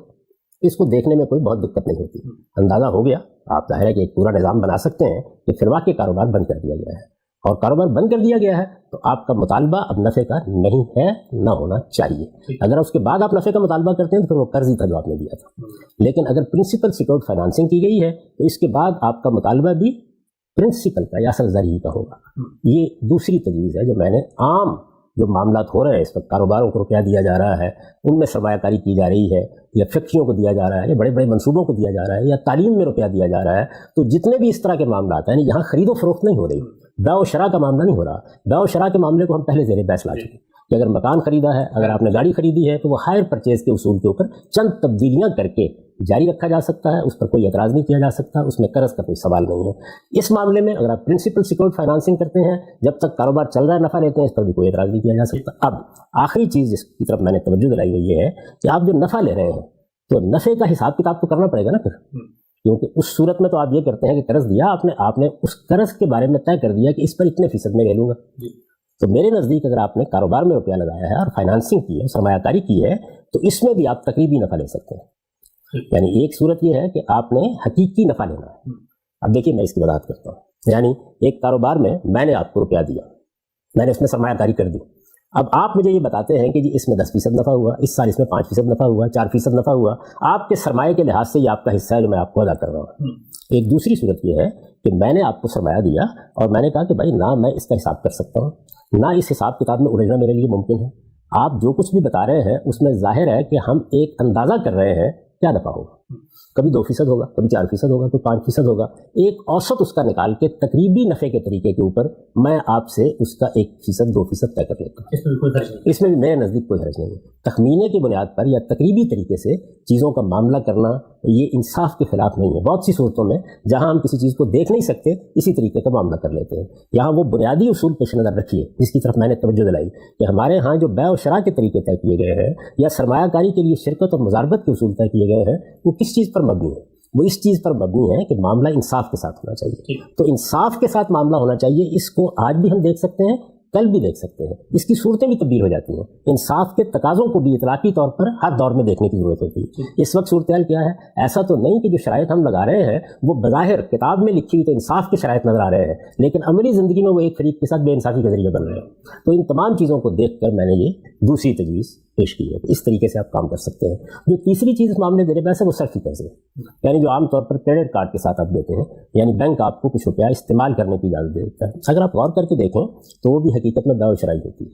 اس کو دیکھنے میں کوئی بہت دقت نہیں ہوتی. اندازہ ہو گیا، آپ ظاہر ہے کہ ایک پورا نظام بنا سکتے ہیں کہ فی الواقع کاروبار بند کر دیا گیا ہے، اور کاروبار بند کر دیا گیا ہے تو آپ کا مطالبہ اب نفع کا نہیں ہے، نہ ہونا چاہیے. اگر اس کے بعد آپ نفع کا مطالبہ کرتے ہیں تو پھر وہ قرض ہی تھا جو آپ نے دیا تھا. لیکن اگر پرنسپل سیکیورڈ فائنانسنگ کی گئی ہے تو اس کے بعد آپ کا مطالبہ بھی پرنسپل کا یا اصل ذریعہ کا ہوگا. یہ دوسری تجویز ہے جو میں نے عام جو معاملات ہو رہے ہیں اس وقت، کاروباروں کو روپیہ دیا جا رہا ہے، ان میں سرمایہ کاری کی جا رہی ہے، یا فیکٹریوں کو دیا جا رہا ہے، یا بڑے بڑے منصوبوں کو دیا جا رہا ہے، یا تعلیم میں روپیہ دیا جا رہا ہے، تو جتنے بھی اس طرح کے معاملات ہیں، یہاں خرید و فروخت نہیں ہو رہی، بیع و شراء کا معاملہ نہیں ہو رہا. بیع و شراء کے معاملے کو ہم پہلے زیر بحث لا چکے کہ اگر مکان خریدا ہے، اگر آپ نے گاڑی خریدی ہے تو وہ ہائر پرچیز کے اصول کے اوپر چند تبدیلیاں کر کے جاری رکھا جا سکتا ہے، اس پر کوئی اعتراض نہیں کیا جا سکتا، اس میں قرض کا کوئی سوال نہیں ہے. اس معاملے میں اگر آپ پرنسپل سیکیورڈ فائنانسنگ کرتے ہیں، جب تک کاروبار چل رہا ہے نفع لیتے ہیں، اس پر بھی کوئی اعتراض نہیں کیا جا سکتا. اب آخری چیز جس کی طرف میں نے توجہ دلائی ہوئی یہ ہے کہ آپ جو نفع لے رہے ہیں تو نفع کا حساب کتاب تو کرنا پڑے گا نا پھر، کیونکہ اس صورت میں تو آپ یہ کرتے ہیں کہ قرض دیا آپ نے اس قرض کے بارے میں طے کر دیا کہ اس پر اتنے فیصد میں لے لوں گا. تو میرے نزدیک اگر آپ نے کاروبار میں روپیہ لگایا ہے اور فائنانسنگ کی ہے، سرمایہ کاری کی ہے، تو اس میں بھی آپ تقریبی نفع لے سکتے ہیں. یعنی ایک صورت یہ ہے کہ آپ نے حقیقی نفع لینا ہے. اب دیکھیے میں اس کی وضاحت کرتا ہوں. یعنی ایک کاروبار میں نے آپ کو روپیہ دیا، میں نے اس میں سرمایہ کاری کر دی. اب آپ مجھے یہ بتاتے ہیں کہ جی اس میں 10% نفع ہوا، اس سال اس میں 5% نفع ہوا، 4% نفع ہوا. آپ کے سرمایہ کے لحاظ سے یہ آپ کا حصہ ہے جو میں آپ کو ادا کر رہا ہوں. ایک دوسری صورت یہ ہے کہ میں نے آپ کو سرمایہ دیا اور میں نے کہا کہ بھائی نہ میں اس کا حساب کر سکتا ہوں، نہ اس حساب کتاب میں الجھنا میرے لیے ممکن ہے. آپ جو کچھ بھی بتا رہے ہیں اس میں ظاہر ہے کہ ہم ایک اندازہ کر رہے ہیں کیا نفع ہوگا. کبھی 2% ہوگا, کبھی 4% ہوگا, کوئی 5% ہوگا. ایک اوسط اس کا نکال کے تقریبی نفع کے طریقے کے اوپر میں آپ سے اس کا 1%, 2% طے کر لیتا ہوں. اس میں بھی میرے نزدیک کوئی حرج نہیں ہے. تخمینے کی بنیاد پر یا تقریبی طریقے سے چیزوں کا معاملہ کرنا یہ انصاف کے خلاف نہیں ہے. بہت سی صورتوں میں جہاں ہم کسی چیز کو دیکھ نہیں سکتے اسی طریقے کا معاملہ کر لیتے ہیں. یہاں وہ بنیادی اصول پیش نظر رکھیے جس کی طرف میں نے توجہ دلائی کہ ہمارے ہاں جو بیع و شراء کے طریقے طے کیے گئے ہیں یا سرمایہ کاری کے لیے شرکت اور مضاربت کے اصول طے کیے گئے ہیں وہ کس چیز پر مبنی ہے؟ وہ اس چیز پر مبنی ہے کہ معاملہ انصاف کے ساتھ ہونا چاہیے. تو انصاف کے ساتھ معاملہ ہونا چاہیے. اس کو آج بھی ہم دیکھ سکتے ہیں, کل بھی دیکھ سکتے ہیں. اس کی صورتیں بھی تبدیل ہو جاتی ہیں. انصاف کے تقاضوں کو بھی اطلاقی طور پر ہر دور میں دیکھنے کی ضرورت ہوتی ہے. اس وقت صورتحال کیا ہے؟ ایسا تو نہیں کہ جو شرائط ہم لگا رہے ہیں وہ بظاہر کتاب میں لکھی ہوئی تو انصاف کے شرائط نظر آ رہے ہیں, لیکن عملی زندگی میں وہ ایک فریق کے ساتھ بے انصافی کا ذریعہ بن رہے ہیں. تو ان تمام چیزوں کو دیکھ کر میں نے یہ دوسری تجویز پیش کی ہے. اس طریقے سے آپ کام کر سکتے ہیں. جو تیسری چیز اس معاملے میرے پاس ہے وہ صرفی قرضے, یعنی جو عام طور پر کریڈٹ کارڈ کے ساتھ آپ دیتے ہیں, یعنی بینک آپ کو کچھ روپیہ استعمال کرنے کی اجازت دیتا ہے. اگر آپ غور کر کے دیکھیں تو وہ بھی حقیقت میں بیع و شراء ہوتی ہے.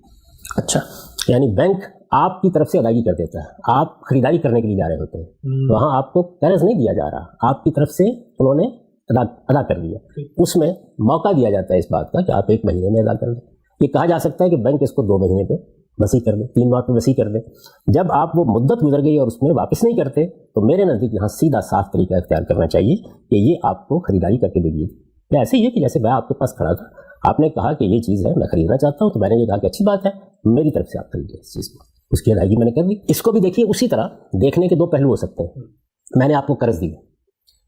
اچھا, یعنی بینک آپ کی طرف سے ادائیگی کر دیتا ہے. آپ خریداری کرنے کے لیے جا رہے ہوتے ہیں, وہاں آپ کو قرض نہیں دیا جا رہا, آپ کی طرف سے انہوں نے ادا کر لیا. اس میں موقع دیا جاتا ہے اس بات کا کہ آپ 1 مہینے میں ادا کر دیں. یہ کہا جا سکتا ہے کہ بینک اس کو 2 مہینے پہ وسیع کر دے, 3 ماہ پہ وسیع کر دے. جب آپ وہ مدت گزر گئی اور اس میں واپس نہیں کرتے تو میرے نزدیک یہاں سیدھا صاف طریقہ اختیار کرنا چاہیے کہ یہ آپ کو خریداری کر کے دے دیجیے. یا ایسے ہی ہے کہ جیسے میں آپ کے پاس کھڑا تھا, آپ نے کہا کہ یہ چیز ہے میں خریدنا چاہتا ہوں, تو میں نے یہ کہا کہ اچھی بات ہے, میری طرف سے آپ خریدیے اس چیز کو. اس کی ادائیگی میں نے کر دی. اس کو بھی دیکھیے اسی طرح دیکھنے کے 2 پہلو ہو سکتے ہیں. میں نے آپ کو قرض دی.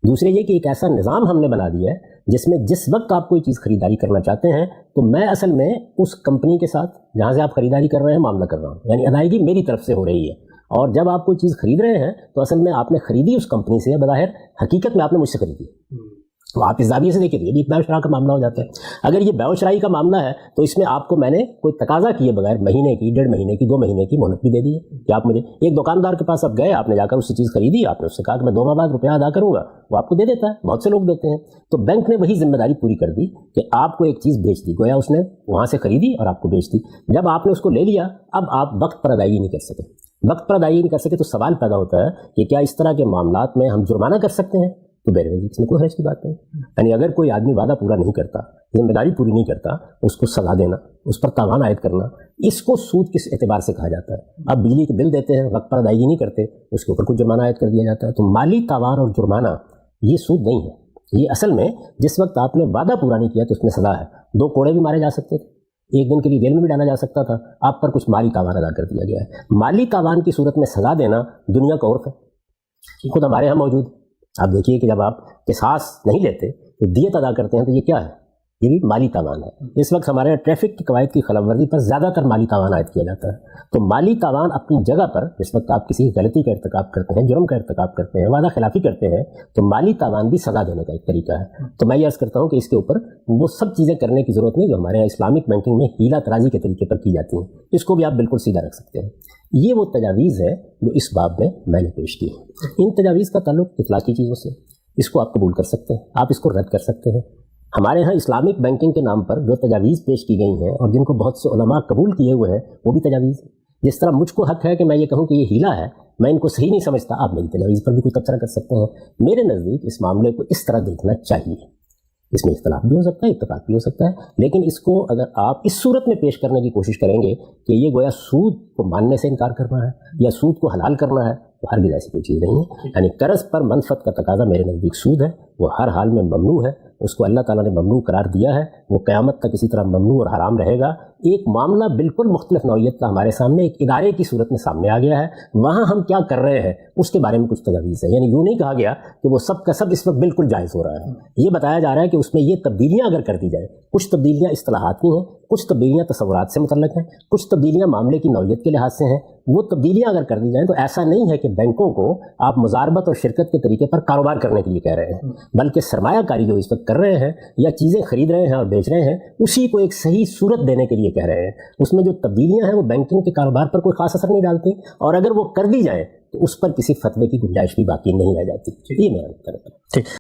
دوسرے یہ کہ ایک ایسا نظام ہم نے بنا دیا ہے جس میں جس وقت آپ کوئی چیز خریداری کرنا چاہتے ہیں تو میں اصل میں اس کمپنی کے ساتھ جہاں سے آپ خریداری کر رہے ہیں معاملہ کر رہا ہوں, یعنی ادائیگی میری طرف سے ہو رہی ہے. اور جب آپ کوئی چیز خرید رہے ہیں تو اصل میں آپ نے خریدی اس کمپنی سے, بظاہر حقیقت میں آپ نے مجھ سے خریدی. تو آپ اس زاویے سے دیکھیں یہ بھی بیع و شراء کا معاملہ ہو جاتا ہے. اگر یہ بیع و شراء کا معاملہ ہے تو اس میں آپ کو میں نے کوئی تقاضا کیے بغیر مہینے کی, 1.5 مہینے کی, 2 مہینے کی مہلت بھی دے دی ہے کہ آپ مجھے, ایک دکاندار کے پاس آپ گئے, آپ نے جا کر اس سے چیز خریدی, آپ نے اس سے کہا کہ میں 2 ماہ بعد روپیہ ادا کروں گا, وہ آپ کو دے دیتا ہے. بہت سے لوگ دیتے ہیں. تو بینک نے وہی ذمہ داری پوری کر دی کہ آپ کو ایک چیز بیچ دی, گویا اس نے وہاں سے خریدی اور آپ کو بیچ دی. جب آپ نے اس کو لے لیا, اب آپ وقت پر ادائیگی نہیں کر سکے. وقت پر ادائیگی نہیں کر سکے تو سوال پیدا ہوتا ہے کہ کیا اس طرح کے معاملات میں ہم جرمانہ کر سکتے ہیں؟ تو میرے نزدیک اس میں کوئی حرج کی بات نہیں. یعنی اگر کوئی آدمی وعدہ پورا نہیں کرتا, ذمہ داری پوری نہیں کرتا, اس کو سزا دینا, اس پر تاوان عائد کرنا, اس کو سود کس اعتبار سے کہا جاتا ہے؟ آپ بجلی کے بل دیتے ہیں, وقت پر ادائیگی نہیں کرتے, اس کے اوپر کچھ جرمانہ عائد کر دیا جاتا ہے. تو مالی تاوان اور جرمانہ یہ سود نہیں ہے. یہ اصل میں جس وقت آپ نے وعدہ پورا نہیں کیا تو اس میں سزا ہے. 2 کوڑے بھی مارے جا سکتے تھے, 1 دن کے لیے جیل میں بھی ڈالا جا سکتا تھا, آپ پر کچھ مالی تاوان ادا کر دیا گیا ہے. مالی تاوان کی صورت میں سزا دینا دنیا کا عرف ہے, خود ہمارے یہاں موجود. آپ دیکھیے کہ جب آپ قصاص نہیں لیتے تو دیت ادا کرتے ہیں تو یہ کیا ہے؟ یہ بھی مالی تاوان ہے. اس وقت ہمارے یہاں ٹریفک کی قواعد کی خلاف ورزی پر زیادہ تر مالی تاوان عائد کیا جاتا ہے. تو مالی تاوان اپنی جگہ پر جس وقت آپ کسی غلطی کا ارتکاب کرتے ہیں, جرم کا ارتکاب کرتے ہیں, وعدہ خلافی کرتے ہیں, تو مالی تاوان بھی سزا دینے کا ایک طریقہ ہے. تو میں یہ عرض کرتا ہوں کہ اس کے اوپر وہ سب چیزیں کرنے کی ضرورت نہیں جو ہمارے یہاں اسلامک بینکنگ میں ہیلا ترازی کے طریقے پر کی جاتی ہیں. اس کو بھی آپ بالکل سیدھا رکھ سکتے ہیں. یہ وہ تجاویز ہے جو اس باب میں نے پیش کی. ان تجاویز کا تعلق اخلاقی چیزوں سے, اس کو آپ قبول کر سکتے ہیں, آپ اس کو رد کر سکتے ہیں. ہمارے ہاں اسلامک بینکنگ کے نام پر جو تجاویز پیش کی گئی ہیں اور جن کو بہت سے علماء قبول کیے ہوئے ہیں وہ بھی تجاویز ہیں. جس طرح مجھ کو حق ہے کہ میں یہ کہوں کہ یہ ہیلا ہے, میں ان کو صحیح نہیں سمجھتا, آپ میری تجاویز پر بھی کوئی تبصرہ کر سکتے ہیں. میرے نزدیک اس معاملے کو اس طرح دیکھنا چاہیے. اس میں اختلاف بھی ہو سکتا ہے, اتفاق بھی ہو سکتا ہے, لیکن اس کو اگر آپ اس صورت میں پیش کرنے کی کوشش کریں گے کہ یہ گویا سود کو ماننے سے انکار کرنا ہے یا سود کو حلال کرنا ہے, تو ہرگز ایسی کوئی چیز نہیں ہے. یعنی قرض پر منفعت کا تقاضا میرے نزدیک سود ہے, وہ ہر حال میں ممنوع ہے. اس کو اللہ تعالیٰ نے ممنوع قرار دیا ہے, وہ قیامت تک اسی طرح ممنوع اور حرام رہے گا. ایک معاملہ بالکل مختلف نوعیت کا ہمارے سامنے ایک ادارے کی صورت میں سامنے آ گیا ہے, وہاں ہم کیا کر رہے ہیں اس کے بارے میں کچھ تجاویز ہے. یعنی یوں نہیں کہا گیا کہ وہ سب کا سب اس وقت بالکل جائز ہو رہا ہے. یہ بتایا جا رہا ہے کہ اس میں یہ تبدیلیاں اگر کر دی جائیں, کچھ تبدیلیاں اصطلاحات کی ہیں, کچھ تبدیلیاں تصورات سے متعلق ہیں, کچھ تبدیلیاں معاملے کی نوعیت کے لحاظ سے ہیں. وہ تبدیلیاں اگر کر دی جائیں تو ایسا نہیں ہے کہ بینکوں کو آپ مضاربت اور شرکت کے طریقے پر کاروبار کرنے کے لیے کہہ رہے ہیں, بلکہ سرمایہ کاری جو اس وقت کر رہے ہیں یا چیزیں خرید رہے ہیں اور بیچ رہے ہیں اسی کو ایک صحیح صورت دینے کے لیے کہہ رہے ہیں. اس میں جو تبدیلیاں ہیں وہ بینکنگ کے کاروبار پر کوئی خاص اثر نہیں ڈالتی, اور اگر وہ کر دی جائیں تو اس پر کسی فتوے کی گنجائش بھی باقی نہیں رہ جاتی. یہ میرا مطلب ہے. ٹھیک.